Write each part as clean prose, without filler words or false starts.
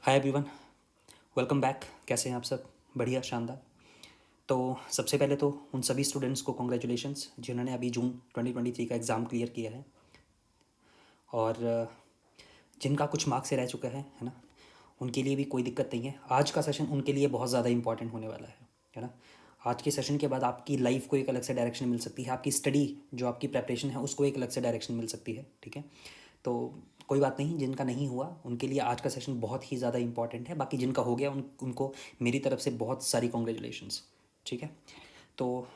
Hi everyone, welcome back. कैसे हैं आप सब? बढ़िया, शानदार। तो सबसे पहले तो उन सभी स्टूडेंट्स को कॉन्ग्रेचुलेशंस जिन्होंने अभी जून 2023 का एग्ज़ाम क्लियर किया है और जिनका कुछ मार्क्स से रह चुका है ना। उनके लिए भी कोई दिक्कत नहीं है। आज का सेशन उनके लिए बहुत ज़्यादा इंपॉर्टेंट होने वाला है ना। आज के सेशन के बाद आपकी लाइफ को एक अलग से डायरेक्शन मिल सकती है, आपकी स्टडी जो आपकी प्रेपरेशन है उसको एक अलग से डायरेक्शन मिल सकती है। ठीक है, तो कोई बात नहीं, जिनका नहीं हुआ उनके लिए आज का सेशन बहुत ही ज़्यादा इंपॉर्टेंट है। बाकी जिनका हो गया उनको मेरी तरफ से बहुत सारी कॉन्ग्रेचुलेशंस। ठीक है, तो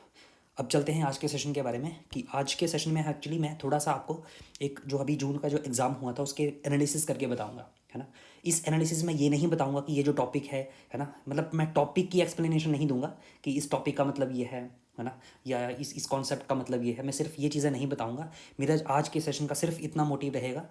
अब चलते हैं आज के सेशन के बारे में कि आज के सेशन में एक्चुअली मैं थोड़ा सा आपको एक जो अभी जून का जो एग्ज़ाम हुआ था उसके एनालिसिस करके बताऊंगा, है ना। इस एनालिसिस में ये नहीं बताऊंगा कि ये जो टॉपिक है ना, मतलब मैं टॉपिक की एक्सप्लेनेशन नहीं दूंगा कि इस टॉपिक का मतलब ये है ना, या इस कॉन्सेप्ट का मतलब ये है। मैं सिर्फ ये चीज़ें नहीं बताऊंगा। मेरा आज के सेशन का सिर्फ इतना मोटिव रहेगा,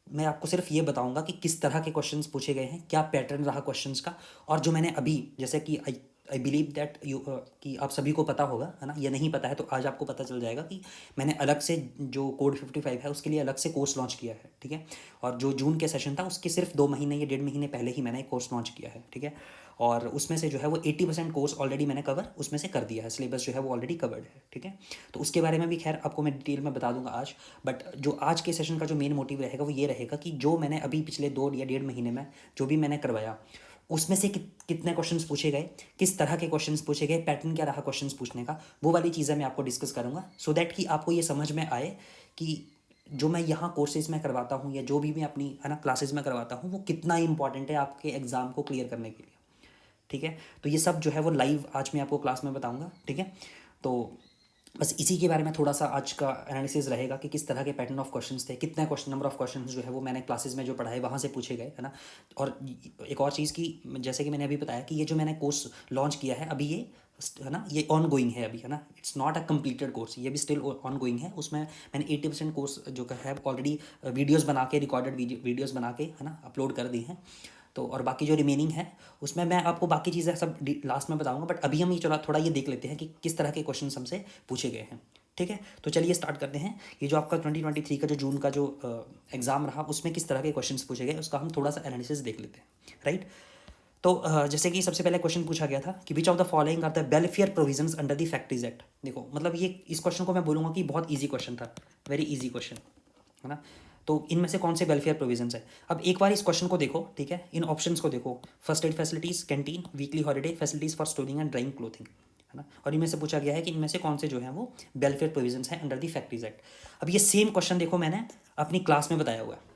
मैं आपको सिर्फ ये बताऊंगा कि किस तरह के क्वेश्चंस पूछे गए हैं, क्या पैटर्न रहा क्वेश्चंस का। और जो मैंने अभी जैसे कि आई बिलीव दैट यू कि आप सभी को पता होगा, है ना। ये नहीं पता है तो आज आपको पता चल जाएगा कि मैंने अलग से जो कोड 55 है उसके लिए अलग से कोर्स लॉन्च किया है। ठीक है, और जो जून के सेशन था उसके सिर्फ 2 महीने या 1.5 महीने पहले ही मैंने एक कोर्स लॉन्च किया है। ठीक है, और उसमें से जो है वो 80% कोर्स ऑलरेडी मैंने कवर उसमें से कर दिया है। सिलेबस जो है वो ऑलरेडी कवर्ड है। ठीक है, तो उसके बारे में भी खैर आपको मैं डिटेल में बता दूंगा आज। बट जो आज के सेशन का जो मेन मोटिव रहेगा वो ये रहेगा कि जो मैंने अभी पिछले 2 या 1.5 महीने में जो भी मैंने करवाया उसमें से कितने क्वेश्चंस पूछे गए, किस तरह के क्वेश्चंस पूछे गए, पैटर्न क्या रहा क्वेश्चंस पूछने का, वो वाली चीज़ें मैं आपको डिस्कस करूंगा सो दैट कि आपको ये समझ में आए कि जो मैं यहाँ कोर्सेज में करवाता हूँ या जो भी मैं अपनी है ना क्लासेज में करवाता हूँ वो कितना इंपॉर्टेंट है आपके एग्ज़ाम को क्लियर करने के लिए। ठीक है, तो ये सब जो है वो लाइव आज मैं आपको क्लास में बताऊँगा। ठीक है, तो बस इसी के बारे में थोड़ा सा आज का एनालिसिस रहेगा कि किस तरह के पैटर्न ऑफ क्वेश्चंस थे, कितने क्वेश्चन नंबर ऑफ क्वेश्चंस जो है वो मैंने क्लासेस में जो पढ़ाए वहाँ से पूछे गए, है ना। और एक और चीज़ की, जैसे कि मैंने अभी बताया कि ये जो मैंने कोर्स लॉन्च किया है अभी ये है ना, ये ऑन गोइंग है अभी, है ना। It's not a completed course, ये भी स्टिल ऑन गोइंग है। उसमें मैंने 80% कोर्स जो है ऑलरेडी वीडियोज़ बना के, रिकॉर्डेड वीडियोज़ बना के, है ना, अपलोड कर दी हैं। तो और बाकी जो रिमेनिंग है उसमें मैं आपको बाकी चीज़ें सब लास्ट में बताऊंगा। बट अभी हम ये चला थोड़ा ये देख लेते हैं कि किस तरह के क्वेश्चन हमसे पूछे गए हैं। ठीक है, तो चलिए स्टार्ट करते हैं। ये जो आपका 2023 का जो जून का जो एग्ज़ाम रहा उसमें किस तरह के क्वेश्चंस पूछे गए उसका हम थोड़ा सा एनालिसिस देख लेते हैं, राइट। तो जैसे कि सबसे पहले क्वेश्चन पूछा गया था कि which of the following are the welfare provisions under the factories act. देखो मतलब ये इस क्वेश्चन को मैं बोलूँगा कि बहुत ईजी क्वेश्चन था, वेरी ईजी क्वेश्चन, है ना। तो इनमें से कौन से वेलफेयर प्रोविजंस है। अब एक बार इस क्वेश्चन को देखो, ठीक है, इन ऑप्शंस को देखो। First aid facilities, canteen, weekly holiday, facilities for storing and drawing clothing, है ना। और इनमें से पूछा गया है कि इनमें से कौन से जो है वो वेलफेयर प्रोविजंस हैं अंडर द फैक्ट्रीज एक्ट। अब ये सेम क्वेश्चन देखो मैंने अपनी क्लास में बताया हुआ है।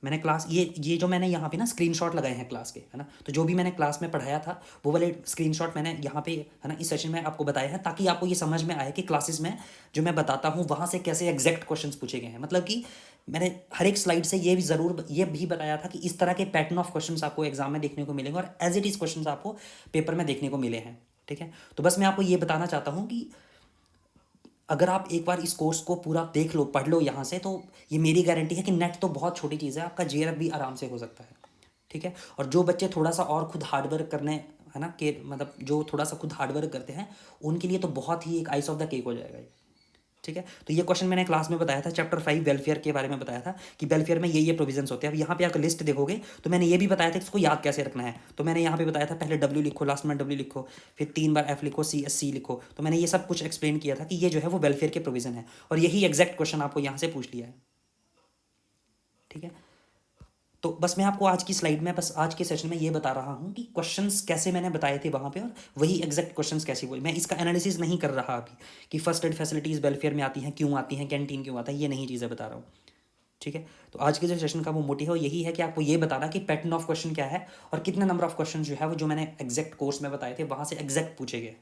मैंने क्लास ये जो मैंने यहाँ पे ना स्क्रीनशॉट लगाए हैं क्लास के, है ना। तो जो भी मैंने क्लास में पढ़ाया था वो वाले स्क्रीनशॉट मैंने यहाँ पे, है ना, इस सेशन में आपको बताया है ताकि आपको ये समझ में आए कि क्लासेस में जो मैं बताता हूँ वहाँ से कैसे एग्जैक्ट क्वेश्चंस पूछे गए हैं। मतलब कि मैंने हर एक स्लाइड से ये भी ज़रूर ये भी बताया था कि इस तरह के पैटर्न ऑफ क्वेश्चंस आपको एग्जाम में देखने को मिलेंगे और एज इट इज़ क्वेश्चंस आपको पेपर में देखने को मिले हैं। ठीक है, तो बस मैं आपको ये बताना चाहता हूँ कि अगर आप एक बार इस कोर्स को पूरा देख लो, पढ़ लो यहाँ से, तो ये मेरी गारंटी है कि नेट तो बहुत छोटी चीज़ है, आपका जेआरएफ भी आराम से हो सकता है। ठीक है, और जो बच्चे थोड़ा सा और खुद हार्डवर्क करने, है ना, कि मतलब जो थोड़ा सा खुद हार्डवर्क करते हैं उनके लिए तो बहुत ही एक आइस ऑफ द केक हो जाएगा ये। ठीक है, तो ये क्वेश्चन मैंने क्लास में बताया था, चैप्टर 5 वेलफेयर के बारे में बताया था कि वेलफेयर में ये प्रोविजंस होते हैं। अब यहाँ पे आप लिस्ट देखोगे तो मैंने ये भी बताया था कि इसको याद कैसे रखना है। तो मैंने यहाँ पे बताया था पहले डब्ल्यू लिखो, लास्ट में डब्ल्यू लिखो, फिर 3 बार एफ लिखो, सी लिखो। तो मैंने ये सब कुछ एक्सप्लेन किया था कि ये जो है वो वेलफेयर के प्रोविजन है और यही एग्जैक्ट क्वेश्चन आपको यहाँ से पूछ लिया है। ठीक है, तो बस मैं आपको आज की स्लाइड में, बस आज के सेशन में ये बता रहा हूँ कि क्वेश्चंस कैसे मैंने बताए थे वहाँ पे और वही एग्जैक्ट क्वेश्चंस कैसे हुए। मैं इसका एनालिसिस नहीं कर रहा अभी कि फर्स्ट एड फैसिलिटीज़ वेलफेयर में आती हैं, क्यों आती हैं, कैंटीन क्यों आता है, ये नहीं चीज़ें बता रहा हूँ। ठीक है, तो आज के जो सेशन का वो मोटिव है यही है कि आपको ये बताना कि पैटर्न ऑफ क्वेश्चन क्या है और कितने नंबर ऑफ क्वेश्चन जो है वो जो मैंने एग्जैक्ट कोर्स में बताए थे वहाँ से एग्जैक्ट पूछे गए।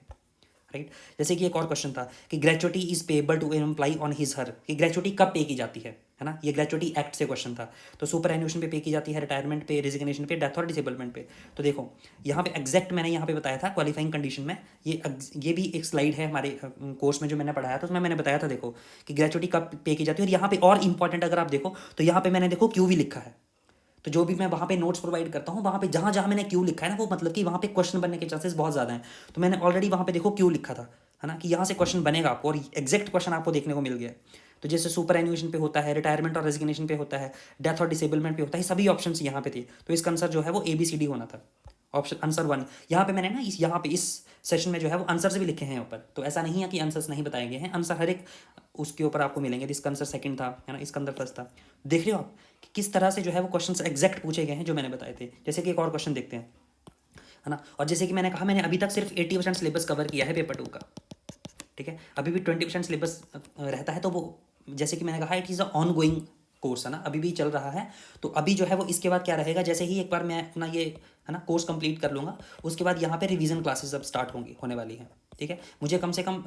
राइट, जैसे कि एक और क्वेश्चन था कि gratuity is payable to employee on his her, कि ग्रेचुटी कब पे की जाती है ना। ये ग्रेचुटी एक्ट से क्वेश्चन था। तो सुपर एन्यूएशन पे की जाती है, रिटायरमेंट पे, रेजिग्नेशन पे, डेथ और डिसेबलमेंट पे। तो देखो यहाँ पे एग्जैक्ट मैंने यहाँ पे बताया था क्वालिफाइंग कंडीशन में। ये भी एक स्लाइड है हमारे कोर्स में जो मैंने पढ़ाया था, उसमें मैंने बताया था देखो कि ग्रेचुटी कब पे की जाती है। और यहाँ पे और इंपॉर्टेंट अगर आप देखो तो यहाँ पे मैंने देखो क्यों भी लिखा है। तो जो भी मैं वहाँ पे नोट्स प्रोवाइड करता हूँ वहाँ पे जहाँ जहाँ मैंने क्यों लिखा है ना, वो मतलब कि वहाँ पे क्वेश्चन बनने के चांसेस बहुत ज़्यादा हैं। तो मैंने ऑलरेडी वहाँ पे देखो क्यों लिखा था, है ना, कि यहाँ से क्वेश्चन बनेगा आपको और एग्जैक्ट क्वेश्चन आपको देखने को मिल गया। तो जैसे सुपर एन्यूएशन पे होता है, रिटायरमेंट और रेजिग्नेशन पे होता है, डेथ और डिसेबलमेंट पे होता है, सभी ऑप्शन यहाँ पे थे। तो इसका आंसर जो है वो ABCD होना था, ऑप्शन आंसर 1। यहाँ पे मैंने ना यहाँ पे इस सेशन में जो है वो आंसर्स भी लिखे हैं ऊपर, तो ऐसा नहीं है कि आंसर्स नहीं बताए गए हैं, आंसर हर एक उसके ऊपर आपको मिलेंगे। तो इसका आंसर सेकंड था, है ना, इसका आंसर फर्स्ट था। देख रहे हो आप कि किस तरह से जो है वो क्वेश्चन एग्जैक्ट पूछे गए हैं जो मैंने बताए थे। जैसे कि एक और क्वेश्चन देखते हैं, है ना। और जैसे कि मैंने कहा, मैंने अभी तक सिर्फ 80% सिलेबस कवर किया है पेपर 2 का, ठीक है। अभी भी 20% सिलेबस रहता है, तो वो जैसे कि मैंने कहा it is a on going course, है ना, अभी भी चल रहा है। तो अभी जो है वो इसके बाद क्या रहेगा, जैसे ही एक बार मैं अपना ये, है ना, कोर्स कंप्लीट कर लूँगा, उसके बाद यहाँ पे रिवीजन क्लासेस अब स्टार्ट होने वाली हैं, ठीक है। मुझे कम से कम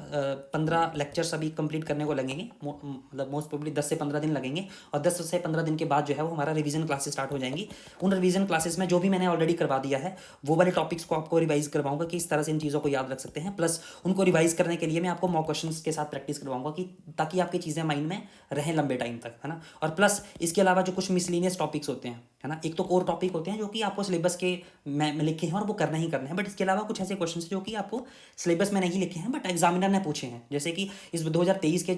15 लेक्चर्स अभी कंप्लीट करने को लगेंगे, मतलब मोस्ट प्रोबेबली 10 से 15 दिन लगेंगे, और 10 से 15 दिन के बाद जो है वो हमारा रिवीजन क्लासेस स्टार्ट हो जाएंगी। उन रिवीजन क्लासेस में जो भी मैंने ऑलरेडी करवा दिया है वो वाले टॉपिक्स को आपको रिवाइज करवाऊंगा कि इस तरह से इन चीज़ों को याद रख सकते हैं, प्लस उनको रिवाइज करने के लिए मैं आपको मॉक क्वेश्चंस के साथ प्रैक्टिस करवाऊंगा कि ताकि आपकी चीज़ें माइंड में रहें लंबे टाइम तक, है ना। और प्लस इसके अलावा जो कुछ मिसलिनियस टॉपिक्स होते हैं, है ना, एक तो कोर टॉपिक होते हैं जो कि आपको सिलेबस के में लिखे हैं और वो करना ही करना है, बट इसके अलावा कुछ ऐसे क्वेश्चन जो कि आपको सिलेबस में नहीं लिखे हैं बट एग्जामिनर ने पूछे हैं। जैसे कि इस 2023 के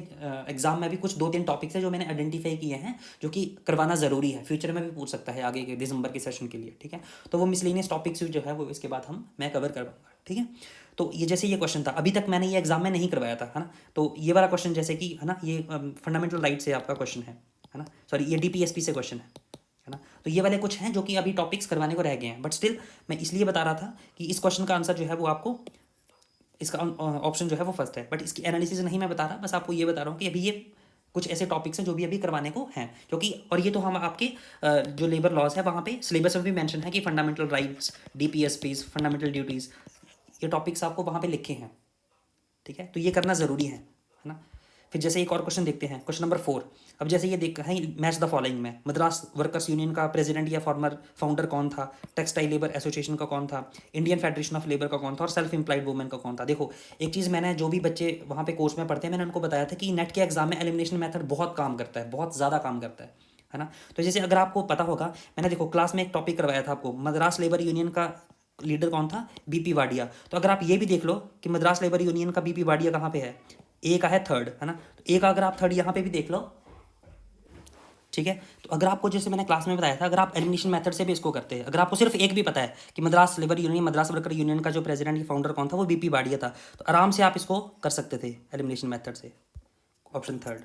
एग्जाम में भी कुछ 2-3 टॉपिक्स हैं जो मैंने आइडेंटिफाई किए हैं जो कि करवाना ज़रूरी है, फ्यूचर में भी पूछ सकता है आगे के दिसंबर के सेशन के लिए, ठीक है। तो वो मिसलिनियस टॉपिक्स जो है वो इसके बाद मैं कवर करवाऊंगा, ठीक है। तो ये जैसे ये क्वेश्चन था, अभी तक मैंने ये एग्जाम में नहीं करवाया था, है ना। तो ये वाला क्वेश्चन जैसे कि, है ना, ये फंडामेंटल राइट से आपका क्वेश्चन है ना, सॉरी ये DPSP से क्वेश्चन है ना। तो ये वाले कुछ हैं जो कि अभी टॉपिक्स करवाने को रह गए हैं, बट स्टिल मैं इसलिए बता रहा था कि इस क्वेश्चन का आंसर जो है वो आपको, इसका ऑप्शन जो है वो फर्स्ट है, बट इसकी एनालिसिस नहीं मैं बता रहा, बस आपको ये बता रहा हूँ कि अभी ये कुछ ऐसे टॉपिक्स हैं जो भी अभी करवाने को हैं, क्योंकि और ये तो हम आपके जो लेबर लॉज है वहाँ पे सिलेबस में भी मेंशन है कि fundamental rights, DPSPs, fundamental duties, ये टॉपिक्स आपको वहाँ पे लिखे हैं, ठीक है। तो ये करना ज़रूरी है ना। फिर जैसे एक और क्वेश्चन देखते हैं, क्वेश्चन नंबर 4। अब जैसे ये देख है, मैच द फॉलोइंग में मद्रास वर्कर्स यूनियन का प्रेसिडेंट या फॉर्मर फाउंडर कौन था, टेक्सटाइल लेबर एसोसिएशन का कौन था, इंडियन फेडरेशन ऑफ लेबर का कौन था, और सेल्फ एम्प्लॉयड वुमेन का कौन था। देखो एक चीज़, मैंने जो भी बच्चे वहाँ पे कोर्स में पढ़ते हैं मैंने उनको बताया था कि नेट के एग्जाम में एलिमिनेशन मेथड बहुत काम करता है, बहुत ज़्यादा काम करता है ना। तो जैसे अगर आपको पता होगा, मैंने देखो क्लास में एक टॉपिक करवाया था आपको, मद्रास लेबर यूनियन का लीडर कौन था, BP वाडिया। तो अगर आप ये भी देख लो कि मद्रास लेबर यूनियन का BP वाडिया कहाँ पे है, ए का है थर्ड, है ना। तो ए का अगर आप थर्ड यहाँ पे भी देख लो, ठीक है। तो अगर आपको, जैसे मैंने क्लास में बताया था, अगर आप एलिमिनेशन मेथड से भी इसको करते हैं, अगर आपको सिर्फ एक भी पता है कि Madras labour union, Madras worker union का जो प्रेसिडेंट या फाउंडर कौन था वो BP वाडिया था, तो आराम से आप इसको कर सकते थे एलिमिनेशन मेथड से, ऑप्शन थर्ड,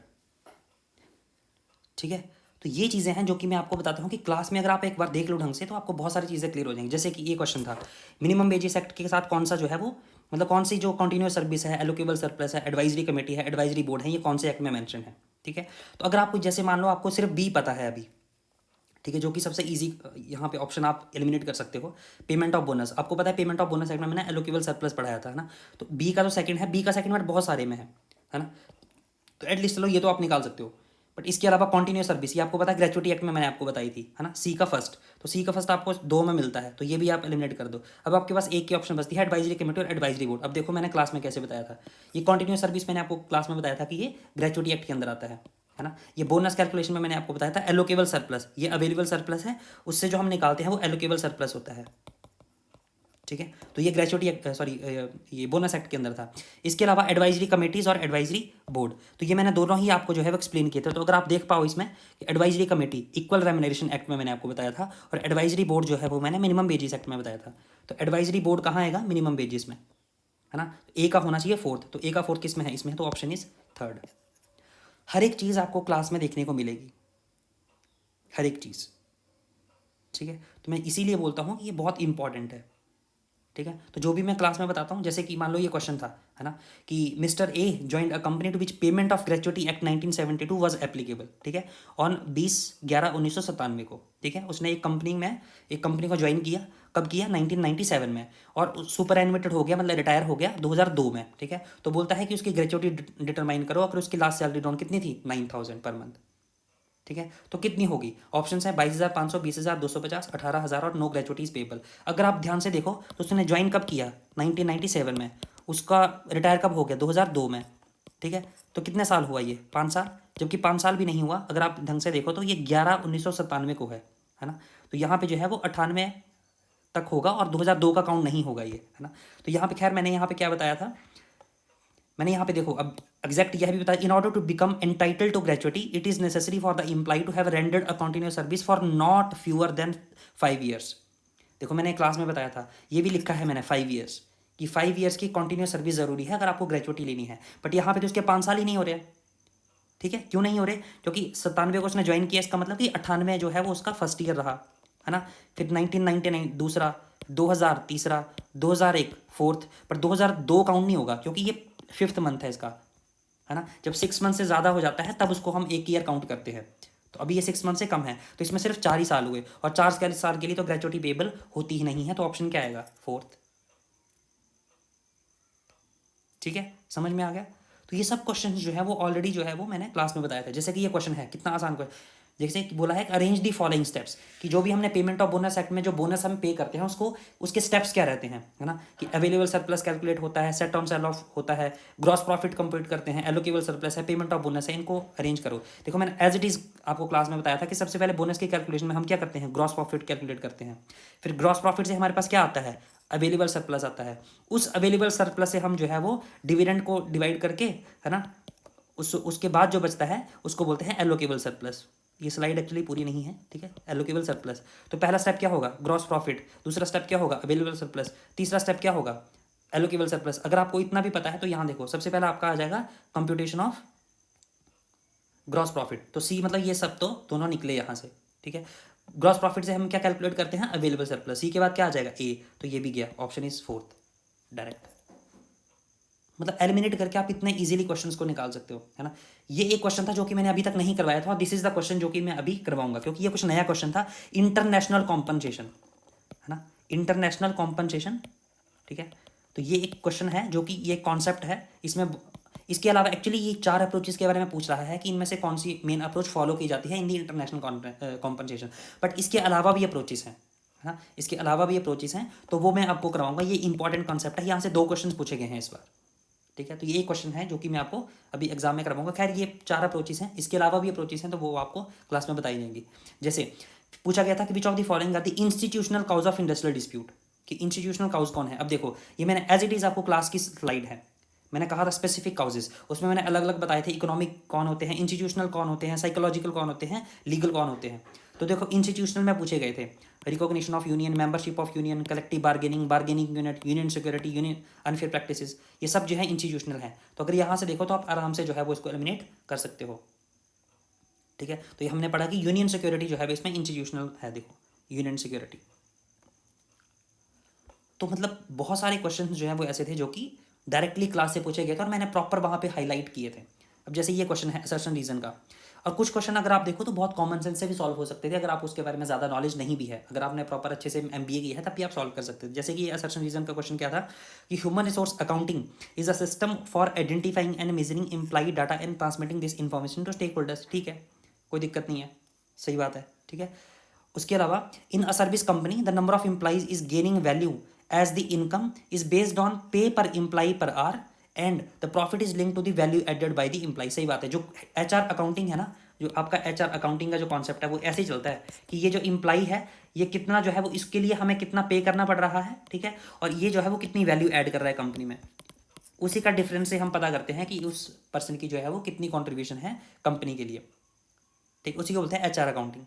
ठीक है। तो ये चीज़ें हैं जो कि मैं आपको बताता हूँ कि क्लास में अगर आप एक बार देख लो ढंग से तो आपको बहुत सारी चीज़ें क्लियर हो जाएंगी। जैसे कि ये क्वेश्चन था, मिनिमम वेजेस एक्ट के साथ कौन सा जो है वो, मतलब कौन सी जो कंटिन्यूस सर्विस है, एलोकेबल सरप्लस है, एडवाइजरी कमेटी है, एडवाइजरी बोर्ड है, ये कौन से एक्ट में मेंशन है, ठीक है। तो अगर आपको, जैसे मान लो आपको सिर्फ B पता है अभी, ठीक है, जो कि सबसे इजी यहाँ पे ऑप्शन आप एलिमिनेट कर सकते हो। पेमेंट ऑफ बोनस, आपको पता है पेमेंट ऑफ बोनस एक्ट में मैंने एलोकेबल सरप्लस पढ़ाया था, है ना। तो B का जो सेकंड है, B का सेकंड वर्ड बहुत सारे में है ना। तो एटलीस्ट चलो ये तो आप निकाल सकते हो, बट इसके अलावा कॉन्टिन्यूस सर्विस, ये आपको पता है ग्रेचुइटी एक्ट में मैंने आपको बताई थी, है ना। C का फर्स्ट, तो C का फर्स्ट आपको 2 में मिलता है, तो ये भी आप एलिमिनेट कर दो। अब आपके पास एक की ऑप्शन बचती है, एडवाइजरी कमेटी और एडवाइजरी बोर्ड। अब देखो मैंने क्लास में कैसे बताया था, ये कॉन्टिन्यूस सर्विस मैंने आपको क्लास में बताया था कि ये ग्रेचुइटी एक्ट के अंदर आता है ना। ये बोनस कैलकुलेशन में मैंने आपको बताया था एलोकेबल सरप्लस, ये अवेलेबल सरप्लस है, उससे जो हम निकालते हैं वो एलोकेबल सरप्लस होता है, ठीक है। तो ये ग्रेचुइटी एक्ट, सॉरी ये बोनस एक्ट के अंदर था। इसके अलावा एडवाइजरी कमेटीज और एडवाइजरी बोर्ड, तो ये मैंने दोनों ही आपको जो है वो एक्सप्लेन किए थे। तो अगर आप देख पाओ इसमें कि advisory committee equal remuneration act में मैंने आपको बताया था, और एडवाइजरी बोर्ड जो है वो मैंने मिनिमम वेजेस एक्ट में बताया था। तो एडवाइजरी बोर्ड कहाँ आएगा, मिनिमम वेजेस में, है ना। ए का होना चाहिए फोर्थ, तो ए का फोर्थ किस में है, इसमें, तो ऑप्शन इज थर्ड। हर एक चीज़ आपको क्लास में देखने को मिलेगी, हर एक चीज़, ठीक है। तो मैं इसीलिए बोलता हूँ कि ये बहुत इंपॉर्टेंट है, ठीक है। तो जो भी मैं क्लास में बताता हूँ, जैसे कि मान लो ये क्वेश्चन था, है ना, कि mister A joined a company to which payment of gratuity act 1972 was applicable, ठीक है, ऑन 20/11/1997 को, ठीक है। उसने एक कंपनी को ज्वाइन किया, कब किया, 1997 में, और सुपर एनिमेटेड हो गया, मतलब रिटायर हो गया 2002 में, ठीक है। तो बोलता है कि उसकी ग्रेचुइटी डिटरमाइन करो, अगर उसकी लास्ट सैलरी डाउन कितनी थी, 9,000 पर मंथ, ठीक है। तो कितनी होगी, ऑप्शन है 22,500, 20,250, 18,000 और नो ग्रेचुइटीज पेबल। अगर आप ध्यान से देखो तो उसने ज्वाइन कब किया, 1997 में, उसका रिटायर कब हो गया, 2002 में, ठीक है। तो कितने साल हुआ ये, 5 साल, जबकि 5 साल भी नहीं हुआ। अगर आप ढंग से देखो तो ये 11/1997 को है ना। तो यहाँ पे जो है वो 98 तक होगा और 2002 का काउंट नहीं होगा ये, है ना। तो यहाँ पे खैर मैंने यहाँ पे क्या बताया था, मैंने यहाँ पे देखो, अब एग्जैक्ट यह भी बताया, in order to become entitle to gratuity it is necessary for the employee to have rendered a continuous service for not fewer than 5 years। देखो मैंने क्लास में बताया था, ये भी लिखा है मैंने 5 years, कि 5 years की कंटिन्यूअस सर्विस जरूरी है अगर आपको ग्रेचुइटी लेनी है। बट यहाँ पे तो उसके 5 साल ही नहीं हो रहे, ठीक है। क्यों नहीं हो रहे? क्योंकि 97 को उसने ज्वाइन किया, इसका मतलब कि 98 जो है वो उसका फर्स्ट ईयर रहा, है ना। फिर 1999 दूसरा, 2000 तीसरा, 2001 फोर्थ, पर 2002 काउंट नहीं होगा क्योंकि ये 5th मंथ है इसका, है ना। जब 6 मंथ से ज़्यादा हो जाता है तब उसको हम एक ईयर काउंट करते हैं। तो अभी ये 6 मंथ से कम है, तो इसमें सिर्फ 4 ही साल हुए, और 4 साल के लिए तो ग्रेचुइटी पेबल होती ही नहीं है, तो ऑप्शन क्या आएगा? 4th। ठीक है, समझ में आ गया। तो ये सब क्वेश्चन जो है वो ऑलरेडी जो है वो मैंने क्लास में बताया था। जैसे कि ये क्वेश्चन है, कितना आसान क्वेश्चन, जैसे कि बोला है अरेंज दी फॉलोइंग स्टेप्स, कि जो भी हमने पेमेंट ऑफ बोनस एक्ट में जो बोनस हम पे करते हैं उसको, उसके स्टेप्स क्या रहते हैं, है ना। कि अवेलेबल सरप्लस कैलकुलेट होता है, सेट ऑन सेल ऑफ होता है, ग्रॉस प्रॉफिट कंप्यूट करते हैं, एलोकेबल सरप्लस है, पेमेंट ऑफ बोनस है, इनको अरेंज करो। देखो मैंने एज इट इज आपको क्लास में बताया था कि सबसे पहले बोनस की कैलकुलेशन में हम क्या करते हैं? ग्रॉस प्रॉफिट कैलकुलेट करते हैं। फिर ग्रॉस प्रॉफिट से हमारे पास क्या आता है? अवेलेबल सरप्लस आता है। उस अवेलेबल सरप्लस से हम जो है वो डिविडेंड को डिवाइड करके, है ना, उसके बाद जो बचता है उसको बोलते हैं एलोकेबल सरप्लस। ये स्लाइड एक्चुअली पूरी नहीं है, ठीक है। एलोकेबल सरप्लस, तो पहला स्टेप क्या होगा? Gross profit. दूसरा स्टेप क्या होगा? Available surplus. तीसरा स्टेप क्या होगा? Allocable surplus. अगर आपको इतना भी पता है तो यहाँ देखो, सबसे पहला आपका आ जाएगा कंप्यूटेशन ऑफ ग्रॉस प्रॉफिट। तो सी मतलब ये सब तो दोनों निकले यहाँ से, ठीक है। ग्रॉस प्रॉफिट से हम क्या कैलकुलेट करते हैं? Available surplus. सी के बाद क्या आ जाएगा? ए। तो ये भी गया, ऑप्शन इज 4th डायरेक्ट। मतलब एलिमिनेट करके आप इतने इजीली क्वेश्चंस को निकाल सकते हो, है ना। ये एक क्वेश्चन था जो कि मैंने अभी तक नहीं करवाया था, और दिस इज द क्वेश्चन जो कि मैं अभी करवाऊंगा, क्योंकि ये कुछ नया क्वेश्चन था। इंटरनेशनल कॉम्पनसेशन, है ना, इंटरनेशनल कॉम्पनसेशन, ठीक है। तो ये एक क्वेश्चन है जो कि ये कॉन्सेप्ट है इसमें। इसके अलावा एक्चुअली ये 4 अप्रोचेस के बारे में पूछ रहा है कि इनमें से कौन सी मेन अप्रोच फॉलो की जाती है इन दी इंटरनेशनल कॉम्पनसेशन। बट इसके अलावा भी अप्रोचेस हैं, है ना, इसके अलावा भी अप्रोचेस हैं, तो वो मैं आपको करवाऊंगा। ये इंपॉर्टेंट कॉन्सेप्ट है, यहाँ से 2 क्वेश्चन पूछे गए हैं इस बार, ठीक है। तो ये क्वेश्चन है जो कि मैं आपको अभी एग्जाम में करवाऊंगा। खैर ये 4 अप्रोचेस हैं, इसके अलावा भी अप्रोचेस हैं, तो वो आपको क्लास में बताई जाएंगी। जैसे पूछा गया था कि which of the following are the institutional cause of industrial dispute, कि इंस्टीट्यूशनल काउज कौन है। अब देखो ये मैंने एज इट इज आपको क्लास की स्लाइड है, मैंने कहा था स्पेसिफिक काउजेस, उसमें मैंने अलग अलग बताए थे। इकोनॉमिक कौन होते हैं, इंस्टीट्यूशनल कौन होते हैं, साइकोलॉजिकल कौन होते हैं, लीगल कौन होते हैं। तो देखो इंस्टीट्यूशनल में पूछे गए थे recognition of union, membership of union, collective bargaining, bargaining unit, union security, union unfair practices, ये सब जो है इंस्टीट्यूशनल है। तो अगर यहाँ से देखो तो आप आराम से जो है वो इसको एलिमिनेट कर सकते हो, ठीक है। तो ये हमने पढ़ा कि यूनियन सिक्योरिटी जो है इसमें इंस्टीट्यूशनल है, देखो यूनियन सिक्योरिटी। तो मतलब बहुत सारे क्वेश्चन जो है वो ऐसे थे जो कि डायरेक्टली क्लास से पूछे गए थे और मैंने प्रॉपर वहाँ पे हाईलाइट किए थे। अब जैसे ये क्वेश्चन है असर्शन रीजन का, और कुछ क्वेश्चन अगर आप देखो तो बहुत कॉमन सेंस से भी सॉल्व हो सकते थे अगर आप उसके बारे में ज़्यादा नॉलेज नहीं भी है। अगर आपने प्रॉपर अच्छे से MBA किया है तब भी आप सॉल्व कर सकते थे। जैसे कि ये असर्शन रीजन का क्वेश्चन क्या था कि human resource accounting is a system for identifying and measuring employee data and transmitting this information to stakeholders. ठीक है, कोई दिक्कत नहीं है, सही बात है, ठीक है। उसके अलावा in a service company the number of employees is gaining value as the income is based on pay per employee per hour and the profit is link to the value added by the employ. सही बात है, जो HR accounting है ना, जो आपका HR accounting का जो कॉन्सेप्ट है वो ऐसे ही चलता है कि ये जो एम्प्लॉई है ये कितना जो है वो इसके लिए हमें कितना पे करना पड़ रहा है, ठीक है, और ये जो है वो कितनी वैल्यू ऐड कर रहा है कंपनी में, उसी का डिफरेंस से हम पता करते हैं कि उस पर्सन की जो है वो कितनी कॉन्ट्रीब्यूशन है कंपनी के लिए, ठीक, उसी को बोलते हैं HR अकाउंटिंग,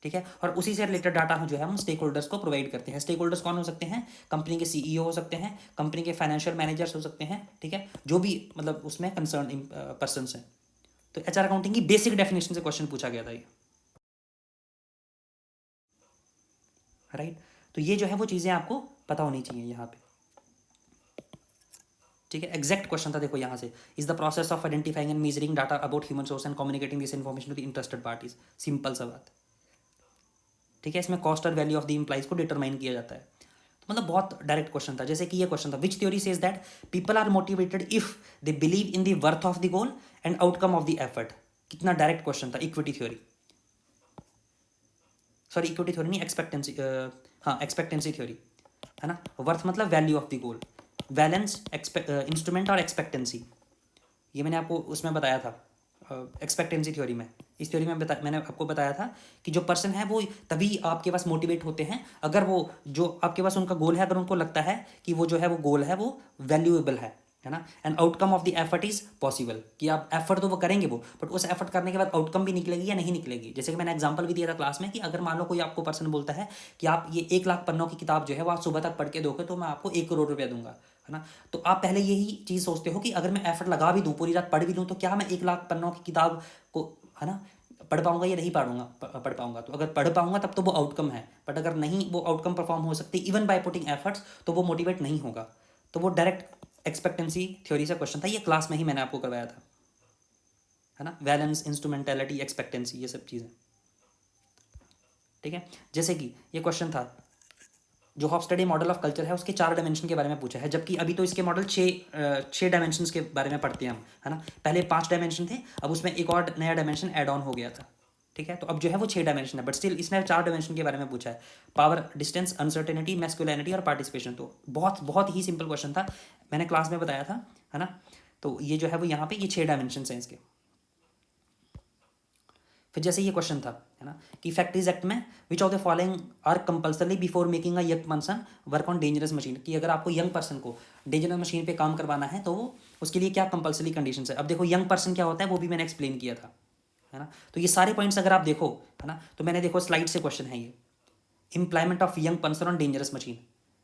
ठीक है। और उसी से रिलेटेड डाटा जो है हम स्टेक होल्डर्स को प्रोवाइड करते हैं। स्टेक होल्डर्स कौन हो सकते हैं? कंपनी के CEO हो सकते हैं, कंपनी के फाइनेंशियल मैनेजर्स हो सकते हैं, ठीक है, जो भी मतलब उसमें कंसर्न पर्सनस हैं। तो HR अकाउंटिंग की बेसिक डेफिनेशन से क्वेश्चन पूछा गया था ये, राइट। तो ये जो है वो चीज़ें आपको पता होनी चाहिए यहाँ पे, ठीक है। एग्जैक्ट क्वेश्चन था, देखो यहाँ से, is the process of identifying and measuring data about human source and communicating this information to the interested parties. Simple सा बात, ठीक है। इसमें कॉस्ट और वैल्यू ऑफ द एम्प्लॉइज को डिटरमाइन किया जाता है। तो मतलब बहुत डायरेक्ट क्वेश्चन था। जैसे कि ये क्वेश्चन था, which theory says that people are motivated if they believe in the worth of the goal and outcome of the effort. कितना डायरेक्ट क्वेश्चन था। Equity theory, sorry equity theory नहीं, expectancy, हाँ expectancy theory, है ना। Worth मतलब value of the goal, balance instrument और expectancy, ये मैंने आपको उसमें बताया था एक्सपेक्टेंसी थ्योरी में। इस थ्योरी में मैंने आपको बताया था कि जो पर्सन है वो तभी आपके पास मोटिवेट होते हैं अगर वो जो आपके पास उनका गोल है, अगर उनको लगता है कि वो जो है वो गोल है वो वैल्यूएबल है, है ना। And outcome of the effort is possible, कि आप एफर्ट तो वो करेंगे वो, बट उस एफर्ट करने के बाद आउटकम भी निकलेगी या नहीं निकलेगी। जैसे कि मैंने एग्जांपल भी दिया था क्लास में कि अगर मान लो कोई आपको पर्सन बोलता है कि आप ये 1 लाख पन्नों की किताब जो है वो आप सुबह तक पढ़ के दोगे तो मैं आपको 1 करोड़ रुपया दूंगा, है ना। तो आप पहले यही चीज़ सोचते हो कि अगर मैं एफर्ट लगा भी दूँ, पूरी रात पढ़ भी लूँ, तो क्या मैं 1 लाख पन्नों की किताब को, है ना, पढ़ पाऊंगा या नहीं पढ़ूंगा, पढ़ पाऊंगा। तो अगर पढ़ पाऊंगा तब तो वो आउटकम है, बट अगर नहीं वो आउटकम परफॉर्म हो सकती इवन बाय पुटिंग एफर्ट्स, तो वो मोटिवेट नहीं होगा। तो वो डायरेक्ट एक्सपेक्टेंसी थ्योरी से क्वेश्चन था, ये क्लास में ही मैंने आपको करवाया था, है ना। वैलेंस, इंस्ट्रूमेंटेलिटी, एक्सपेक्टेंसी, ये सब चीज़ें, ठीक है। जैसे कि ये क्वेश्चन था, जो हॉफस्टेड मॉडल ऑफ कल्चर है उसके 4 डायमेंशन के बारे में पूछा है, जबकि अभी तो इसके मॉडल 6 डायमेंशन के बारे में पढ़ते हैं हम, है ना। पहले 5 डायमेंशन थे, अब उसमें एक और नया डायमेंशन एड ऑन हो गया था, ठीक है। तो अब जो है वो 6 डायमेंशन है, बट स्टिल इसने 4 डायमेंशन के बारे में पूछा है। पावर, डिस्टेंस, अनसर्टेनिटी, मैस्कुलिनिटी और पार्टिसिपेशन। तो बहुत बहुत ही सिंपल क्वेश्चन था, मैंने क्लास में बताया था, है ना। तो ये जो है वो यहाँ पे ये 6 डायमेंशन हैं इसके। फिर जैसे ये क्वेश्चन था, है ना, कि फैक्ट्रीज एक्ट में which of the following are compulsory before making a young person work on dangerous machine, कि अगर आपको यंग पर्सन को डेंजरस मशीन पे काम करवाना है तो वो उसके लिए क्या कंपल्सरी कंडीशन है। अब देखो यंग पर्सन क्या होता है वो भी मैंने एक्सप्लेन किया था, है ना। तो ये सारे पॉइंट्स अगर आप देखो, है ना, तो मैंने देखो स्लाइड से क्वेश्चन है ये, employment of young person on dangerous machine,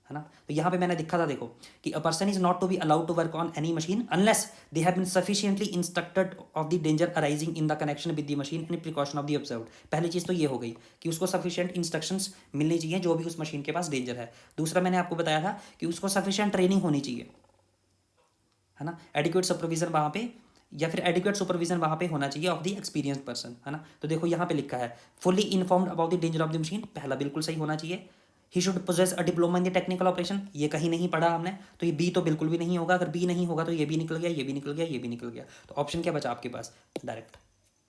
है ना। तो यहाँ पे मैंने दिखा था देखो कि a person is not to be allowed to work on any machine unless they have been sufficiently instructed of the danger arising in the connection with the machine and precaution of the observed. पहली चीज़ तो ये हो गई कि उसको sufficient instructions मिलनी चाहिए जो भी उस मशीन के पास डेंजर है। दूसरा मैंने आपको बताया था कि उसको सफिशिएंट ट्रेनिंग होनी चाहिए, है ना। एडिक्वेट सुपरविजन वहाँ पे, या फिर एडिक्वेट सुपरविजन वहाँ पे होना चाहिए ऑफ द एक्सपीरियंस पर्सन, है ना। तो देखो यहाँ पे लिखा है fully informed about the danger of the machine, पहला बिल्कुल सही होना चाहिए। He should possess a diploma in the technical operation, ये कहीं नहीं पढ़ा हमने, तो ये बी तो बिल्कुल भी नहीं होगा। अगर बी नहीं होगा तो ये भी निकल गया, ये भी निकल गया, ये भी निकल गया। तो ऑप्शन क्या बचा आपके पास, डायरेक्ट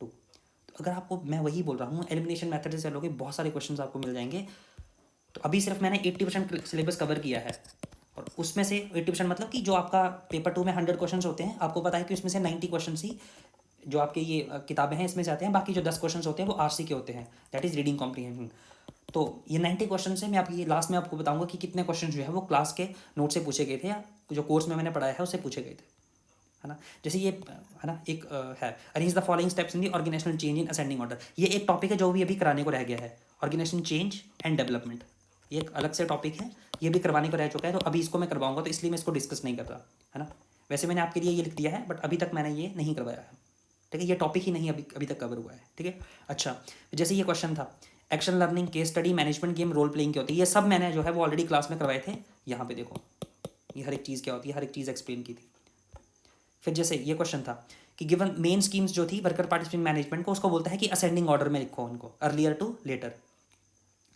2। तो अगर आपको, मैं वही बोल रहा हूँ, एलिमिनेशन मेथड से चलोगे बहुत सारे क्वेश्चन आपको मिल जाएंगे। तो अभी सिर्फ मैंने 80% सिलेबस कवर किया है, और उसमें से 80% मतलब कि जो आपका पेपर 2 में 100 क्वेश्चन होते हैं, आपको पता है कि उसमें से 90 क्वेश्चन ही जो आपके ये किताबें हैं इसमें से आते हैं, बाकी जो 10 क्वेश्चन होते हैं वो आरसी के होते हैं, दैट इज रीडिंग कॉम्प्रीहेंशन। तो ये 90 क्वेश्चन से मैं आपकी लास्ट में आपको बताऊंगा कि कितने क्वेश्चन जो है वो क्लास के नोट से पूछे गए थे या जो कोर्स में मैंने पढ़ाया है उससे पूछे गए थे, है ना। जैसे ये, है ना, एक है arrange the following steps in the organisational change in ascending order. ये एक टॉपिक है जो भी अभी कराने को रह गया है, ऑर्गेनाइजेशन चेंज एंड डेवलपमेंट। ये एक अलग से टॉपिक है, ये भी करवाने को रह चुका है, तो अभी इसको मैं करवाऊंगा, तो इसलिए मैं इसको डिस्कस नहीं कर रहा, है ना। वैसे मैंने आपके लिए ये लिख दिया है, बट अभी तक मैंने ये नहीं करवाया है, ठीक है। ये टॉपिक ही नहीं अभी अभी तक कवर हुआ है, ठीक है। अच्छा, जैसे ये क्वेश्चन था action learning, case study, management game, role playing क्या होती है, ये सब मैंने जो है वो ऑलरेडी क्लास में करवाए थे। यहाँ पे देखो ये हर एक चीज़ क्या होती है, हर एक चीज़ एक्सप्लेन की थी। फिर जैसे ये क्वेश्चन था कि गिवन मेन स्कीम्स जो थी वर्कर पार्टिसिपेशन मैनेजमेंट को, उसको बोलता है कि असेंडिंग ऑर्डर में लिखो उनको, अर्लियर टू लेटर,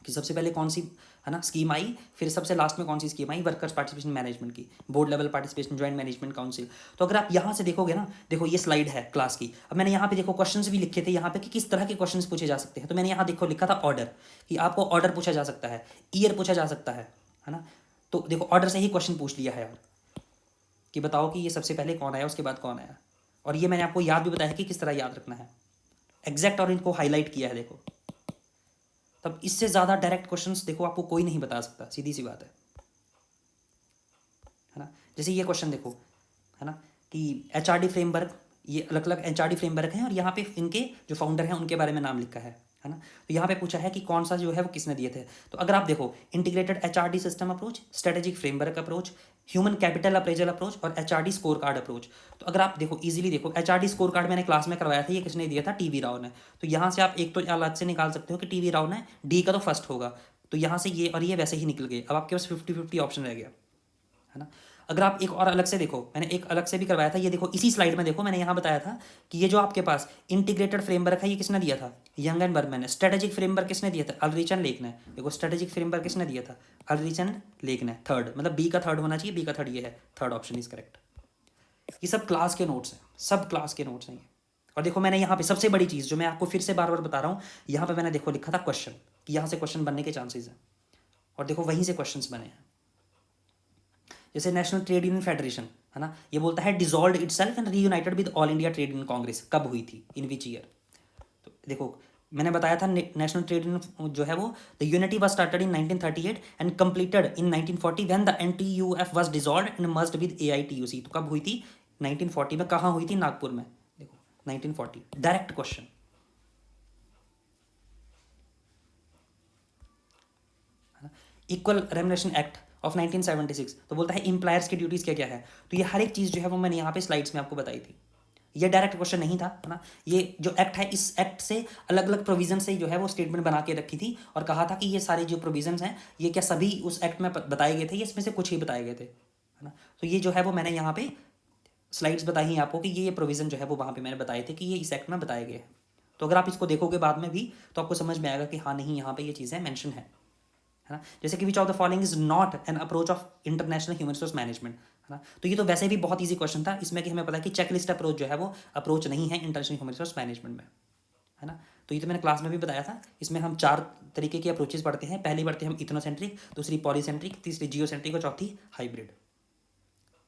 कि सबसे पहले कौन सी, है ना, स्कीम आई, फिर सबसे लास्ट में कौन सी स्कीम आई वर्कर्स पार्टिसिपेशन मैनेजमेंट की, board level participation, joint management council. तो अगर आप यहाँ से देखोगे ना, देखो ये स्लाइड है क्लास की, अब मैंने यहाँ पे देखो क्वेश्चंस भी लिखे थे यहाँ पे कि किस तरह के क्वेश्चंस पूछे जा सकते हैं। तो मैंने यहाँ देखो लिखा था ऑर्डर, कि आपको ऑर्डर पूछा जा सकता है, ईयर पूछा जा सकता है ना। तो देखो ऑर्डर से ही क्वेश्चन पूछ लिया है यार, कि बताओ कि ये सबसे पहले कौन आया उसके बाद कौन आया। और ये मैंने आपको याद भी बताया कि किस तरह याद रखना है एग्जैक्ट, और इनको हाईलाइट किया है देखो। तब इससे ज़्यादा डायरेक्ट क्वेश्चंस देखो आपको कोई नहीं बता सकता, सीधी सी बात है ना। जैसे ये क्वेश्चन देखो, है ना, कि एचआरडी फ्रेमवर्क, ये अलग अलग एचआरडी फ्रेमवर्क हैं और यहाँ पे इनके जो फाउंडर हैं उनके बारे में नाम लिखा है ना। तो यहाँ पे पूछा है कि कौन सा जो है वो किसने दिए थे। तो अगर आप देखो integrated HRD system approach, strategic framework approach, human capital appraisal approach और एचआरडी स्कोर कार्ड अप्रोच। तो अगर आप देखो इजीली देखो, एचआरडी स्कोर कार्ड मैंने क्लास में करवाया था, ये किसने दिया था, टीवी राव ने। तो यहाँ से आप एक तो अलग से निकाल सकते हो कि टीवी राव ने, डी का तो फर्स्ट होगा, तो यहाँ से ये और ये वैसे ही निकल गए। अब आपके पास 50-50 ऑप्शन रह गया, है ना। अगर आप एक और अलग से देखो, मैंने एक अलग से भी करवाया था, ये देखो इसी स्लाइड में देखो मैंने यहाँ बताया था कि ये जो आपके पास इंटीग्रेटेड फ्रेमवर्क है ये किसने दिया था, यंग एंड बर्गमैन ने। स्ट्रेटेजिक फ्रेमवर्क किसने दिया था, अल्ड्रिच एंड लेक ने। देखो स्ट्रेटेजिक फ्रेमवर्क किसने दिया था, अल्ड्रिच एंड लेक ने। थर्ड मतलब बी का थर्ड होना चाहिए, बी का थर्ड ये है, थर्ड ऑप्शन इज करेक्ट। ये सब क्लास के नोट्स हैं, सब क्लास के नोट्स हैं ये। और देखो मैंने यहाँ पे सबसे बड़ी चीज़ जो मैं आपको फिर से बार बार बता रहा हूँ, यहाँ पे मैंने देखो लिखा था क्वेश्चन, कि यहाँ से क्वेश्चन बनने के चांसेस हैं, और देखो वहीं से क्वेश्चन बने हैं। जैसे नेशनल ट्रेड यूनियन फेडरेशन, है ना, ये बोलता है dissolve itself and reunited with all India trade union Congress, कब हुई थी, इन विच ईयर। तो देखो मैंने बताया था नेशनल ट्रेड यूनियन जो है वो the unity was started in 1938 and completed in 1940 when the NTUF was dissolved and merged with AITUC. तो कब हुई थी? 1940 में। कहाँ हुई थी? नागपुर में। देखो 1940, direct question. Equal remuneration act of 1976, तो बोलता है एम्प्लॉयर्स की ड्यूटीज क्या क्या है। तो ये हर एक चीज़ जो है वो मैंने यहाँ पे स्लाइड्स में आपको बताई थी। ये डायरेक्ट क्वेश्चन नहीं था, है ना। ये जो एक्ट है, इस एक्ट से अलग अलग प्रोविजन से जो है वो स्टेटमेंट बना के रखी थी और कहा था कि ये सारे जो प्रोविजंस हैं ये क्या सभी उस एक्ट में बताए गए थे, ये इसमें से कुछ ही बताए गए थे, है ना। तो ये जो है वो मैंने यहाँ पे स्लाइड्स बताई हैं आपको कि ये प्रोविजन जो है वो वहाँ पे मैंने बताए थे कि ये इस एक्ट में बताए गए हैं। तो अगर आप इसको देखोगे बाद में भी तो आपको समझ में आएगा कि हाँ नहीं, यहाँ पे ये चीज़ें मेंशन है ना। जैसे कि which of the following is not an approach of international human resource management, है ना। तो ये तो वैसे भी बहुत ईजी क्वेश्चन था, इसमें कि हमें पता है कि चेकलिस्ट अप्रोच जो है वो अप्रोच नहीं है इंटरनेशनल ह्यूमन रिसोर्स मैनेजमेंट में, है ना। तो ये तो मैंने क्लास में भी बताया था। इसमें हम 4 तरीके की अप्रोचेस पढ़ते हैं। पहली पढ़ते हैं हम इथनोसेंट्रिक, दूसरी पॉलीसेंट्रिक, तीसरी जियोसेंट्रिक और चौथी हाइब्रिड।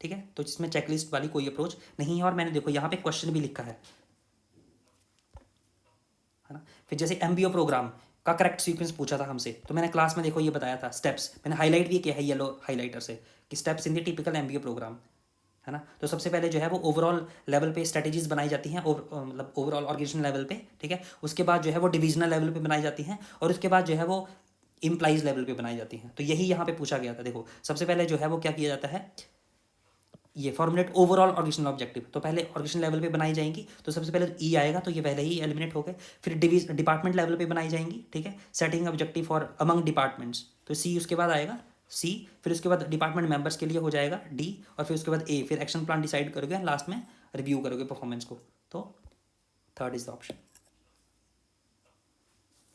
ठीक है, तो जिसमें चेकलिस्ट वाली कोई अप्रोच नहीं है। और मैंने देखो यहाँ पे क्वेश्चन भी लिखा है ना। फिर जैसे एमबीओ प्रोग्राम का करेक्ट सीक्वेंस पूछा था हमसे, तो मैंने क्लास में देखो ये बताया था स्टेप्स, मैंने हाईलाइट भी किया है येलो हाईलाइटर से कि steps in the typical MBO program, है ना। तो सबसे पहले जो है वो ओवरऑल लेवल पे स्ट्रेटेजीज बनाई जाती हैं, मतलब ओवरऑल ऑर्गेनाइजेशन लेवल पे, ठीक है। उसके बाद जो है वो डिविजनल लेवल पे बनाई जाती हैं और उसके बाद जो है वो इम्प्लाइज लेवल पे बनाई जाती हैं। तो यही यहाँ पे पूछा गया था। देखो सबसे पहले जो है वो क्या किया जाता है, ये फॉर्मुलेट ओवरऑल ऑर्गेनाइजेशनल ऑब्जेक्टिव। तो पहले ऑर्गेनाइजेशन लेवल पे बनाई जाएंगी, तो सबसे पहले ई आएगा, तो ये पहले ही एलिमिनेट हो गए। फिर डिपार्टमेंट लेवल पे बनाई जाएंगी, ठीक है, setting objective for among departments, तो सी उसके बाद आएगा सी। फिर उसके बाद डिपार्टमेंट मेंबर्स के लिए हो जाएगा डी, और फिर उसके बाद ए। फिर एक्शन प्लान डिसाइड करोगे, लास्ट में रिव्यू करोगे परफॉर्मेंस को, तो थर्ड इज द ऑप्शन।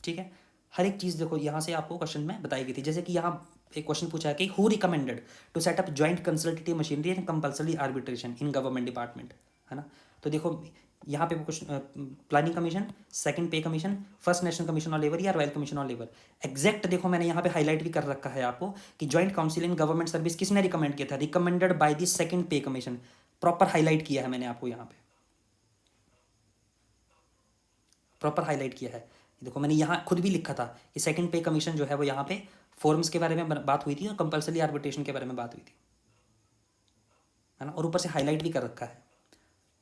ठीक है, हर एक चीज़ देखो यहाँ से आपको क्वेश्चन में बताई गई थी। जैसे कि यहाँ एक क्वेश्चन पूछा है कि who recommended to set up joint consultative machinery and compulsory arbitration in government department, है ना। तो देखो यहाँ पे कुछ planning commission, second pay commission, first national commission on labour या royal commission on labour. Exact देखो मैंने यहाँ पे हाईलाइट भी कर रखा है आपको कि joint council in government service किसने रिकमेंड किया था, recommended by the second pay commission. Proper highlight किया है मैंने आपको यहाँ पे, प्रॉपर हाईलाइट किया है। देखो मैंने यहाँ खुद भी लिखा था कि सेकंड पे कमीशन जो है वो यहाँ पे फॉर्म्स के बारे में बात हुई थी और कंपल्सरी आर्बिट्रेशन के बारे में बात हुई थी, है ना। और ऊपर से हाईलाइट भी कर रखा है।